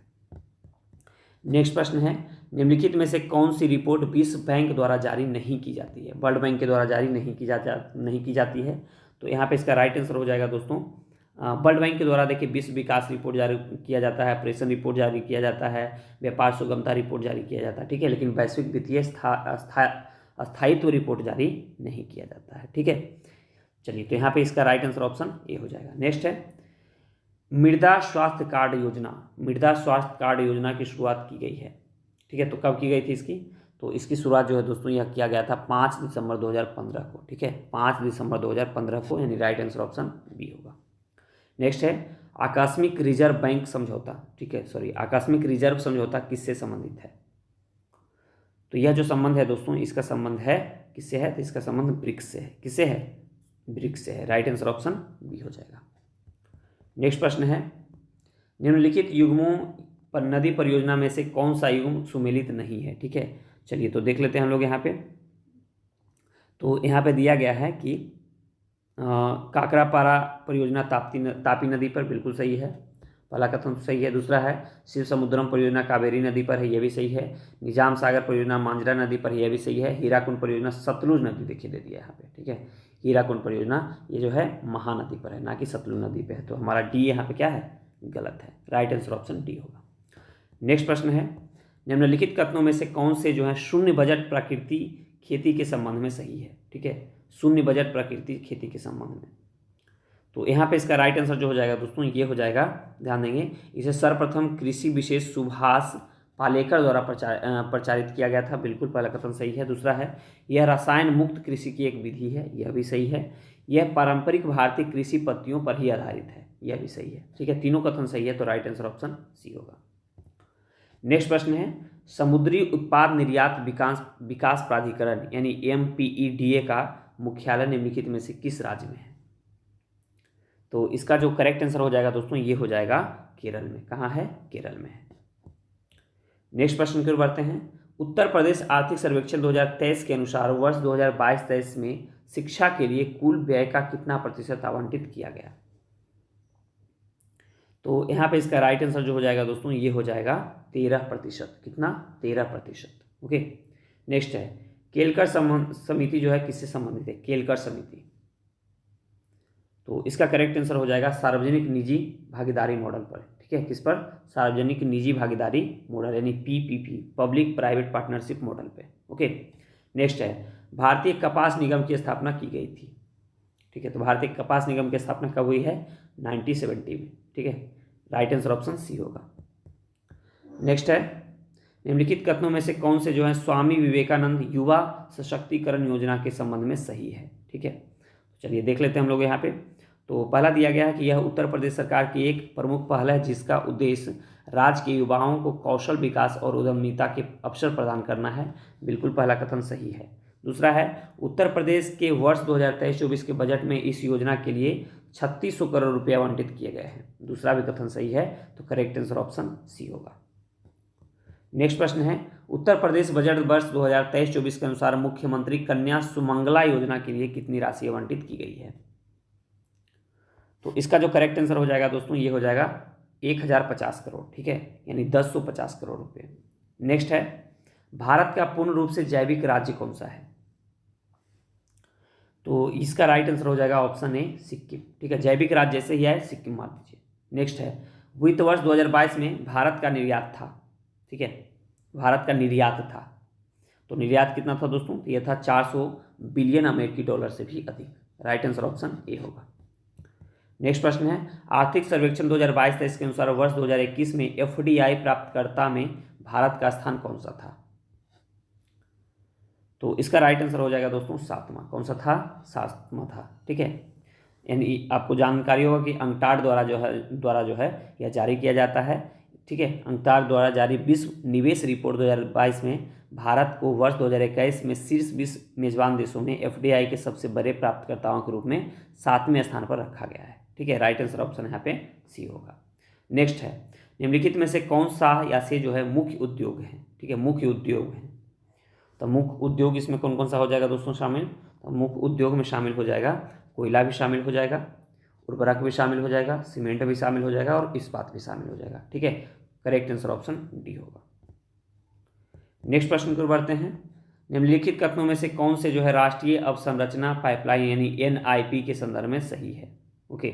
नेक्स्ट प्रश्न है निम्नलिखित में से कौन सी रिपोर्ट विश्व बैंक द्वारा जारी नहीं की जाती है, वर्ल्ड बैंक के द्वारा जारी नहीं की जाती है। तो यहाँ पे इसका राइट आंसर हो जाएगा दोस्तों वर्ल्ड बैंक के द्वारा देखिए विश्व विकास रिपोर्ट जारी किया जाता है, प्रेषण रिपोर्ट जारी किया जाता है, व्यापार सुगमता रिपोर्ट जारी किया जाता है। ठीक है, लेकिन वैश्विक वित्तीय स्थायित्व रिपोर्ट जारी नहीं किया जाता है। ठीक है, चलिए तो यहाँ पे इसका राइट आंसर ऑप्शन ए हो जाएगा। नेक्स्ट है मृदा स्वास्थ्य कार्ड योजना, मृदा स्वास्थ्य कार्ड योजना की शुरुआत की गई है। ठीक है, तो कब की गई थी इसकी, तो इसकी शुरुआत जो है दोस्तों यह किया गया था 5 दिसंबर 2015 को। ठीक है, 5 दिसंबर 2015 को, यानी राइट आंसर ऑप्शन बी होगा। नेक्स्ट है आकस्मिक रिजर्व बैंक समझौता। ठीक है, सॉरी आकस्मिक रिजर्व समझौता किससे संबंधित है, तो यह जो संबंध है दोस्तों इसका संबंध है किससे है, तो इसका संबंध ब्रिक्स से है। किससे है, ब्रिक्स से है, राइट आंसर ऑप्शन बी हो जाएगा। नेक्स्ट प्रश्न है निम्नलिखित युग्मों पर नदी परियोजना में से कौन सा युग्म सुमेलित नहीं है। ठीक है, चलिए तो देख लेते हैं हम लोग यहाँ पे। तो यहाँ पे दिया गया है कि काकरापारा परियोजना तापी नदी पर, बिल्कुल सही है, पहला कथन सही है। दूसरा है शिव समुद्रम परियोजना कावेरी नदी पर है, यह भी सही है। निजाम सागर परियोजना मांजरा नदी पर है, यह भी सही है। हीराकुंड परियोजना सतलुज नदी देखिए दे दिया यहाँ पे। ठीक है, हीराकुंड परियोजना ये जो है महानदी पर है, ना कि सतलुज नदी पे है। तो हमारा डी यहाँ पे क्या है, गलत है, राइट आंसर ऑप्शन डी होगा। नेक्स्ट प्रश्न है निम्नलिखित कथनों में से कौन से जो है शून्य बजट प्रकृति खेती के संबंध में सही है। ठीक है, शून्य बजट प्रकृति खेती के संबंध में, तो यहाँ पे इसका राइट आंसर जो हो जाएगा दोस्तों ये हो जाएगा, ध्यान देंगे, इसे सर्वप्रथम कृषि विशेष सुभाष पालेकर द्वारा प्रचारित किया गया था, बिल्कुल पहला कथन सही है। दूसरा है यह रसायन मुक्त कृषि की एक विधि है, यह भी सही है। यह पारंपरिक भारतीय कृषि पद्धतियों पर ही आधारित है, यह भी सही है। ठीक है, तीनों कथन सही है, तो राइट आंसर ऑप्शन सी होगा। नेक्स्ट प्रश्न है समुद्री उत्पाद निर्यात विकास प्राधिकरण यानी MPEDA का मुख्यालय निम्नलिखित में से किस राज्य में है, तो इसका जो करेक्ट आंसर हो जाएगा दोस्तों ये हो जाएगा केरल में। कहाँ है, केरल में है। नेक्स्ट प्रश्न की ओर बढ़ते हैं। उत्तर प्रदेश आर्थिक सर्वेक्षण 2023 के अनुसार वर्ष 2022-23 में शिक्षा के लिए कुल व्यय का कितना प्रतिशत आवंटित किया गया, तो यहाँ पे इसका राइट आंसर जो हो जाएगा दोस्तों ये हो जाएगा 13%। कितना, 13%। ओके, नेक्स्ट है केलकर समिति जो है किससे संबंधित है, केलकर समिति, तो इसका करेक्ट आंसर हो जाएगा सार्वजनिक निजी भागीदारी मॉडल पर। ठीक है, किस पर, सार्वजनिक निजी भागीदारी मॉडल यानी PPP, public private partnership model पे। ओके, नेक्स्ट है भारतीय कपास निगम की स्थापना की गई थी। ठीक है, तो भारतीय कपास निगम की स्थापना कब हुई है, 1970 में। ठीक है, राइट आंसर ऑप्शन सी होगा। नेक्स्ट है निम्नलिखित कथनों में से कौन से जो है स्वामी विवेकानंद युवा सशक्तिकरण योजना के संबंध में सही है। ठीक है, चलिए देख लेते हैं हम लोग यहाँ पे। तो पहला दिया गया है कि यह उत्तर प्रदेश सरकार की एक प्रमुख पहल है जिसका उद्देश्य राज्य के युवाओं को कौशल विकास और उद्यमिता के अवसर प्रदान करना है, बिल्कुल पहला कथन सही है। दूसरा है उत्तर प्रदेश के वर्ष 2023-24 के बजट में इस योजना के लिए 3600 करोड़ रुपये आवंटित किए गए हैं, दूसरा भी कथन सही है, तो करेक्ट आंसर ऑप्शन सी होगा। नेक्स्ट प्रश्न है उत्तर प्रदेश बजट वर्ष 2023-24 के अनुसार मुख्यमंत्री कन्या सुमंगला योजना के लिए कितनी राशि आवंटित की गई है, तो इसका जो करेक्ट आंसर हो जाएगा दोस्तों ये हो जाएगा 1050 करोड़। ठीक है, यानी 1050 करोड़ रुपये। नेक्स्ट है भारत का पूर्ण रूप से जैविक राज्य कौन सा है, तो इसका राइट आंसर हो जाएगा ऑप्शन ए सिक्किम। ठीक है, जैविक राज्य जैसे ही आए सिक्किम मार दीजिए। नेक्स्ट है वित्त वर्ष 2022 में भारत का निर्यात था। ठीक है, भारत का निर्यात था, तो निर्यात कितना था दोस्तों, तो यह था बिलियन अमेरिकी डॉलर से भी अधिक। राइट आंसर ऑप्शन ए होगा। नेक्स्ट प्रश्न है, आर्थिक सर्वेक्षण 2022-23 के अनुसार वर्ष 2021 में एफडीआई प्राप्तकर्ता में भारत का स्थान कौन सा था? तो इसका राइट आंसर हो जाएगा दोस्तों 7वां। कौन सा था? 7वां था। ठीक है, यानी आपको जानकारी होगा कि अंकटाड द्वारा जो है यह जारी किया जाता है। ठीक है, अंकटाड द्वारा जारी विश्व निवेश रिपोर्ट 2022 में भारत को वर्ष 2021 में शीर्ष 20 मेजबान देशों में एफडीआई के सबसे बड़े प्राप्तकर्ताओं के रूप में 7वें स्थान पर रखा गया है। ठीक है, राइट आंसर ऑप्शन यहाँ पे सी होगा। नेक्स्ट है, निम्नलिखित में से कौन सा या से जो है मुख्य उद्योग है? ठीक है, मुख्य उद्योग है। तो मुख्य उद्योग इसमें कौन कौन सा हो जाएगा दोस्तों शामिल? तो मुख्य उद्योग में शामिल हो जाएगा कोयला भी शामिल हो जाएगा, उर्वरक भी शामिल हो जाएगा, सीमेंट भी शामिल हो जाएगा और इस्पात भी शामिल हो जाएगा। ठीक है, करेक्ट आंसर ऑप्शन डी होगा। नेक्स्ट प्रश्न की ओर बढ़ते हैं। निम्नलिखित कथनों में से कौन से जो है राष्ट्रीय अवसंरचना पाइपलाइन यानी एनआईपी के संदर्भ में सही है? ओके,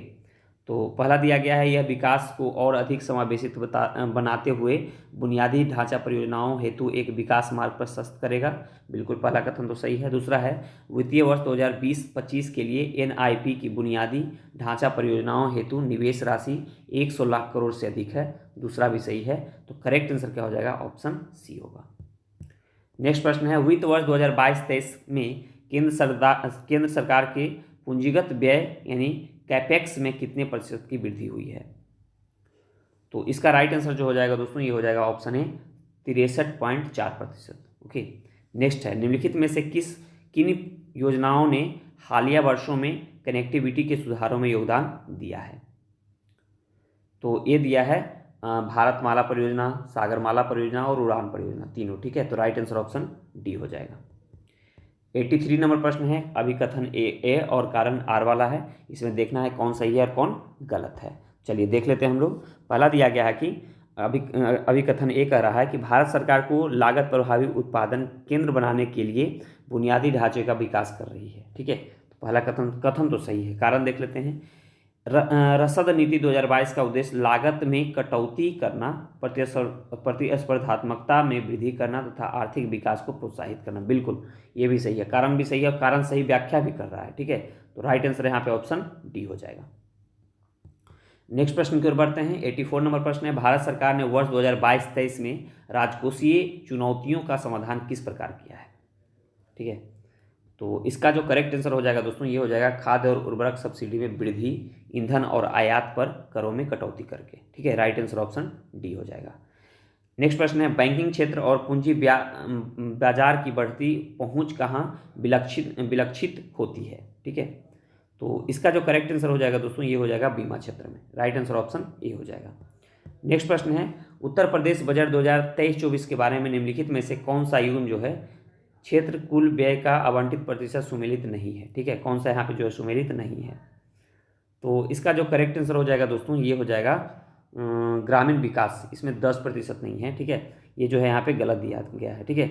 तो पहला दिया गया है, यह विकास को और अधिक समावेशित बनाते हुए बुनियादी ढांचा परियोजनाओं हेतु एक विकास मार्ग प्रशस्त करेगा। बिल्कुल, पहला कथन तो सही है। दूसरा है, वित्तीय वर्ष 2020-25 के लिए एनआईपी की बुनियादी ढांचा परियोजनाओं हेतु निवेश राशि 100 लाख करोड़ से अधिक है। दूसरा भी सही है। तो करेक्ट आंसर क्या हो जाएगा? ऑप्शन सी होगा। नेक्स्ट प्रश्न है, वित्त वर्ष 2022-23 में केंद्र सरकार के पूंजीगत व्यय यानी कैपेक्स में कितने प्रतिशत की वृद्धि हुई है? तो इसका राइट आंसर जो हो जाएगा दोस्तों ये हो जाएगा ऑप्शन है 63.4%। ओके, नेक्स्ट है, निम्नलिखित में से किन योजनाओं ने हालिया वर्षों में कनेक्टिविटी के सुधारों में योगदान दिया है? तो ये दिया है भारतमाला परियोजना, सागरमाला परियोजना और उड़ान परियोजना, तीनों। ठीक है, तो राइट आंसर ऑप्शन डी हो जाएगा। 83 नंबर प्रश्न है, अभिकथन ए और कारण आर वाला है। इसमें देखना है कौन सही है और कौन गलत है। चलिए देख लेते हैं हम लोग। पहला दिया गया है कि अभिकथन ए कह रहा है कि भारत सरकार को लागत प्रभावी उत्पादन केंद्र बनाने के लिए बुनियादी ढांचे का विकास कर रही है। ठीक है, तो पहला कथन तो सही है। कारण देख लेते हैं। रसद नीति 2022 का उद्देश्य लागत में कटौती करना, प्रतिस्पर्धात्मकता में वृद्धि करना तथा आर्थिक विकास को प्रोत्साहित करना। बिल्कुल, ये भी सही है। कारण भी सही है और कारण सही व्याख्या भी कर रहा है। ठीक है, तो राइट आंसर यहाँ पे ऑप्शन डी हो जाएगा। नेक्स्ट प्रश्न की ओर बढ़ते हैं। 84 नंबर प्रश्न है, भारत सरकार ने वर्ष 2022-23 में राजकोषीय चुनौतियों का समाधान किस प्रकार किया है? ठीक है, तो इसका जो करेक्ट आंसर हो जाएगा दोस्तों ये हो जाएगा खाद्य और उर्वरक सब्सिडी में वृद्धि, ईंधन और आयात पर करों में कटौती करके। ठीक है, राइट आंसर ऑप्शन डी हो जाएगा। नेक्स्ट प्रश्न है, बैंकिंग क्षेत्र और पूंजी बाजार की बढ़ती पहुंच कहाँ विलक्षित होती है? ठीक है, तो इसका जो करेक्ट आंसर हो जाएगा दोस्तों ये हो जाएगा बीमा क्षेत्र में। राइट आंसर ऑप्शन ए हो जाएगा। नेक्स्ट प्रश्न है, उत्तर प्रदेश बजट 2023-24 के बारे में निम्नलिखित में से कौन सा यून जो है क्षेत्र कुल व्यय का आवंटित प्रतिशत सुमेलित नहीं है? ठीक है, कौन सा यहाँ पे जो है सुमेलित नहीं है? तो इसका जो करेक्ट आंसर हो जाएगा दोस्तों ये हो जाएगा ग्रामीण विकास। इसमें 10% नहीं है। ठीक है, ये जो है यहाँ पे गलत दिया गया है। ठीक है,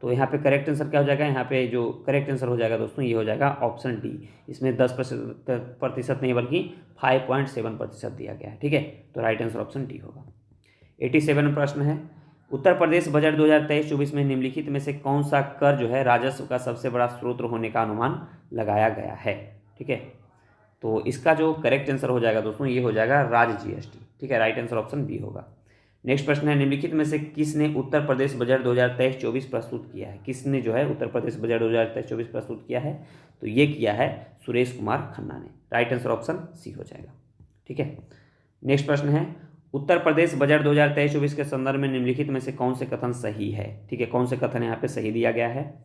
तो यहाँ पे करेक्ट आंसर क्या हो जाएगा? यहाँ पे जो करेक्ट आंसर हो जाएगा दोस्तों ये हो जाएगा ऑप्शन डी। इसमें 10% नहीं बल्कि 5.7% दिया गया है। ठीक है, तो राइट आंसर ऑप्शन डी होगा। 87 प्रश्न है, उत्तर प्रदेश बजट 2023-24 में निम्नलिखित में से कौन सा कर जो है राजस्व का सबसे बड़ा स्रोत होने का अनुमान लगाया गया है? ठीक है, तो इसका जो करेक्ट आंसर हो जाएगा दोस्तों ये हो जाएगा राज्य जीएसटी। ठीक है, राइट आंसर ऑप्शन बी होगा। नेक्स्ट प्रश्न है, निम्नलिखित में से किसने उत्तर प्रदेश बजट 2023-24 प्रस्तुत किया है? किसने जो है उत्तर प्रदेश बजट 2023-24 प्रस्तुत किया है? तो ये किया है सुरेश कुमार खन्ना ने। राइट आंसर ऑप्शन सी हो जाएगा। ठीक है, नेक्स्ट प्रश्न है, उत्तर प्रदेश बजट 2023-24 के संदर्भ में निम्नलिखित में से कौन से कथन सही है? ठीक है, कौन से कथन यहाँ पे सही दिया गया है?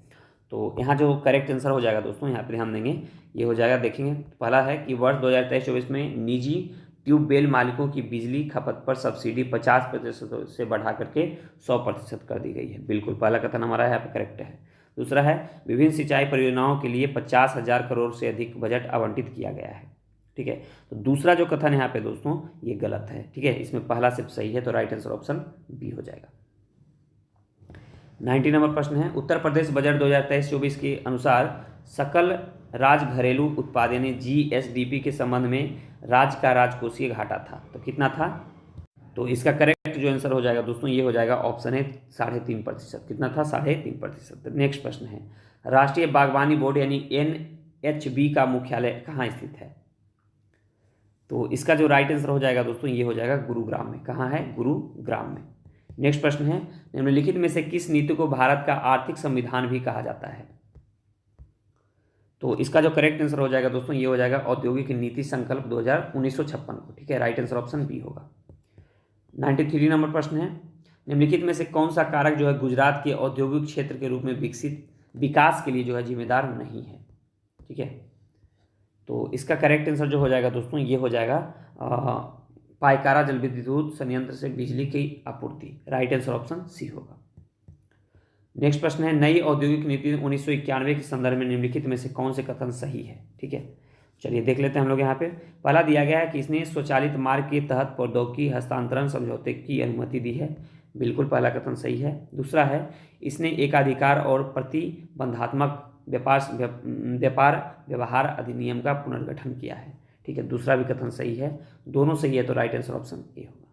तो यहाँ जो करेक्ट आंसर हो जाएगा दोस्तों यहाँ पे ध्यान देंगे, ये हो जाएगा, देखेंगे। पहला है कि वर्ष 2023-24 में निजी ट्यूबवेल मालिकों की बिजली खपत पर सब्सिडी 50% से बढ़ा करके 100% कर दी गई है। बिल्कुल, पहला कथन हमारा यहाँ पे करेक्ट है। दूसरा है, विभिन्न सिंचाई परियोजनाओं के लिए 50,000 करोड़ से अधिक बजट आवंटित किया गया है। ठीक है, तो दूसरा जो कथन यहाँ पे दोस्तों ये गलत है। ठीक है, इसमें पहला सिर्फ सही है, तो राइट आंसर ऑप्शन बी हो जाएगा। 90 नंबर प्रश्न है, उत्तर प्रदेश बजट 2023-24 के अनुसार सकल राज्य घरेलू उत्पाद यानी जीएसडीपी के संबंध में राज्य का राजकोषीय घाटा था, तो कितना था? तो इसका करेक्ट जो आंसर हो जाएगा दोस्तों ये हो जाएगा ऑप्शन है 3.5%। कितना था? 3.5%। नेक्स्ट प्रश्न है, राष्ट्रीय बागवानी बोर्ड यानी NHB का मुख्यालय कहाँ स्थित है? तो इसका जो राइट आंसर हो जाएगा दोस्तों ये हो जाएगा गुरुग्राम में। कहाँ है? गुरुग्राम में। नेक्स्ट प्रश्न है, निम्नलिखित में से किस नीति को भारत का आर्थिक संविधान भी कहा जाता है? तो इसका जो करेक्ट आंसर हो जाएगा दोस्तों ये हो जाएगा औद्योगिक नीति संकल्प 1956 को। ठीक है, राइट आंसर ऑप्शन बी होगा। 93 नंबर प्रश्न है, निम्नलिखित में से कौन सा कारक जो है गुजरात के औद्योगिक क्षेत्र के रूप में विकास के लिए जो है जिम्मेदार नहीं है? ठीक है, तो इसका करेक्ट आंसर जो हो जाएगा दोस्तों ये हो जाएगा पायकारा जल विद्युत संयंत्र से बिजली की आपूर्ति। राइट आंसर ऑप्शन सी होगा। नेक्स्ट प्रश्न है, नई औद्योगिक नीति 1991 के संदर्भ में निम्नलिखित में से कौन से कथन सही है? ठीक है, चलिए देख लेते हैं हम लोग यहाँ पे। पहला दिया गया है कि इसने स्वचालित मार्ग के तहत प्रौद्योगिकी हस्तांतरण समझौते की अनुमति दी है। बिल्कुल पहला कथन सही है। दूसरा है, इसने एकाधिकार और प्रतिबंधात्मक व्यापार व्यवहार अधिनियम का पुनर्गठन किया है। ठीक है, दूसरा भी कथन सही है। दोनों सही है तो राइट आंसर ऑप्शन ए होगा।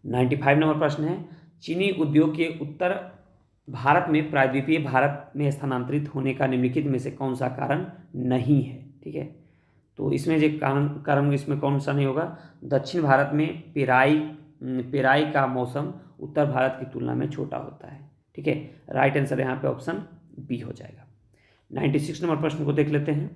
95 नंबर प्रश्न है, चीनी उद्योग के उत्तर भारत में प्रायद्वीपीय भारत में स्थानांतरित होने का निम्नलिखित में से कौन सा कारण नहीं है? ठीक है, तो इसमें जो कारण इसमें कौन सा नहीं होगा? दक्षिण भारत में पेराई का मौसम उत्तर भारत की तुलना में छोटा होता है। ठीक है, राइट आंसर यहाँ पे ऑप्शन बी हो जाएगा। 96 नंबर प्रश्न को देख लेते हैं।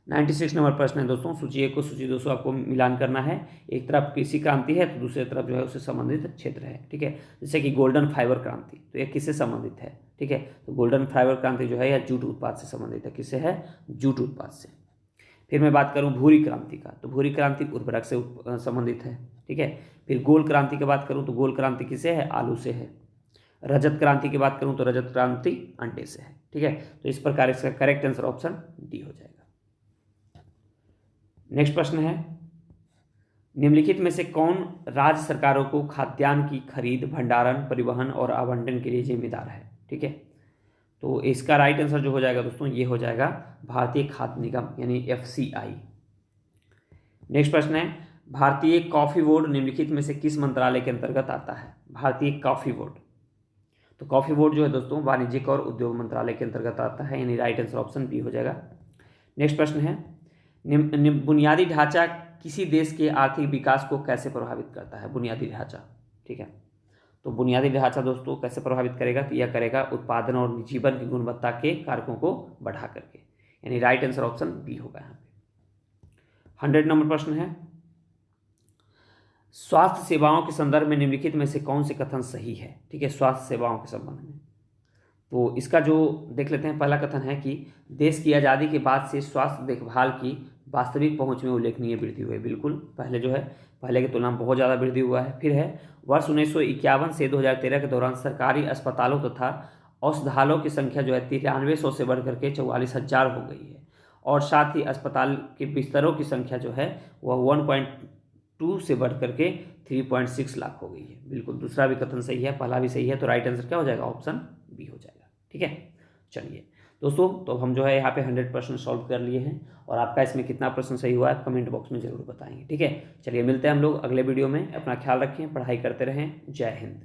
96 नंबर प्रश्न है दोस्तों, सूची 1 को सूची 2 से आपको मिलान करना है। एक तरफ कृषि क्रांति है तो दूसरी तरफ जो है उससे संबंधित क्षेत्र है। ठीक है, जैसे कि गोल्डन फाइबर क्रांति, तो ये किससे संबंधित है? ठीक है, तो गोल्डन फाइबर क्रांति जो है यह जूट उत्पाद से संबंधित है। किससे है? जूट उत्पाद से। फिर मैं बात करूँ भूरी क्रांति का, तो भूरी क्रांति उर्वरक से संबंधित है। ठीक है, फिर गोल क्रांति की बात करूँ तो गोल क्रांति किससे है? आलू से है। रजत क्रांति की बात करूँ तो रजत क्रांति अंडे से है। ठीक है, तो इस प्रकार इसका करेक्ट आंसर ऑप्शन डी हो जाएगा। नेक्स्ट प्रश्न है, निम्नलिखित में से कौन राज्य सरकारों को खाद्यान्न की खरीद, भंडारण, परिवहन और आवंटन के लिए जिम्मेदार है? ठीक है, तो इसका राइट आंसर जो हो जाएगा दोस्तों ये हो जाएगा भारतीय खाद्य निगम यानी FCI। नेक्स्ट प्रश्न है, भारतीय कॉफी बोर्ड निम्नलिखित में से किस मंत्रालय के अंतर्गत आता है? भारतीय कॉफी बोर्ड, तो कॉफी बोर्ड जो है दोस्तों वाणिज्यिक और उद्योग मंत्रालय के अंतर्गत आता है, यानी राइट आंसर ऑप्शन बी हो जाएगा। नेक्स्ट प्रश्न है, बुनियादी ढांचा किसी देश के आर्थिक विकास को कैसे प्रभावित करता है? बुनियादी ढांचा। ठीक है, तो बुनियादी ढांचा दोस्तों कैसे प्रभावित करेगा? तो यह करेगा उत्पादन और जीवन की गुणवत्ता के कारकों को बढ़ा करके, यानी राइट आंसर ऑप्शन बी होगा यहाँ पे। 100 नंबर प्रश्न है, स्वास्थ्य सेवाओं के संदर्भ में निम्नलिखित में से कौन से कथन सही है? ठीक है, स्वास्थ्य सेवाओं के संबंध में, तो इसका जो देख लेते हैं। पहला कथन है कि देश की आज़ादी के बाद से स्वास्थ्य देखभाल की वास्तविक पहुंच में उल्लेखनीय वृद्धि हुई है। बिल्कुल, पहले की तुलना में बहुत ज़्यादा वृद्धि हुआ है। फिर है, वर्ष 1951 से 2013 के दौरान सरकारी अस्पतालों तथा औषधालयों की संख्या जो है 9300 से बढ़ करके 44,000 हो गई है, और साथ ही अस्पताल के बिस्तरों की संख्या जो है वह 1.2 से बढ़ करके 3.6 लाख हो गई है। बिल्कुल, दूसरा भी कथन सही है, पहला भी सही है, तो राइट आंसर क्या हो जाएगा? ऑप्शन बी हो जाएगा। ठीक है, चलिए दोस्तों, तो हम जो है यहाँ पे 100% सॉल्व कर लिए हैं, और आपका इसमें कितना प्रश्न सही हुआ है कमेंट बॉक्स में जरूर बताएंगे। ठीक है, चलिए मिलते हैं हम लोग अगले वीडियो में। अपना ख्याल रखें, पढ़ाई करते रहें। जय हिंद।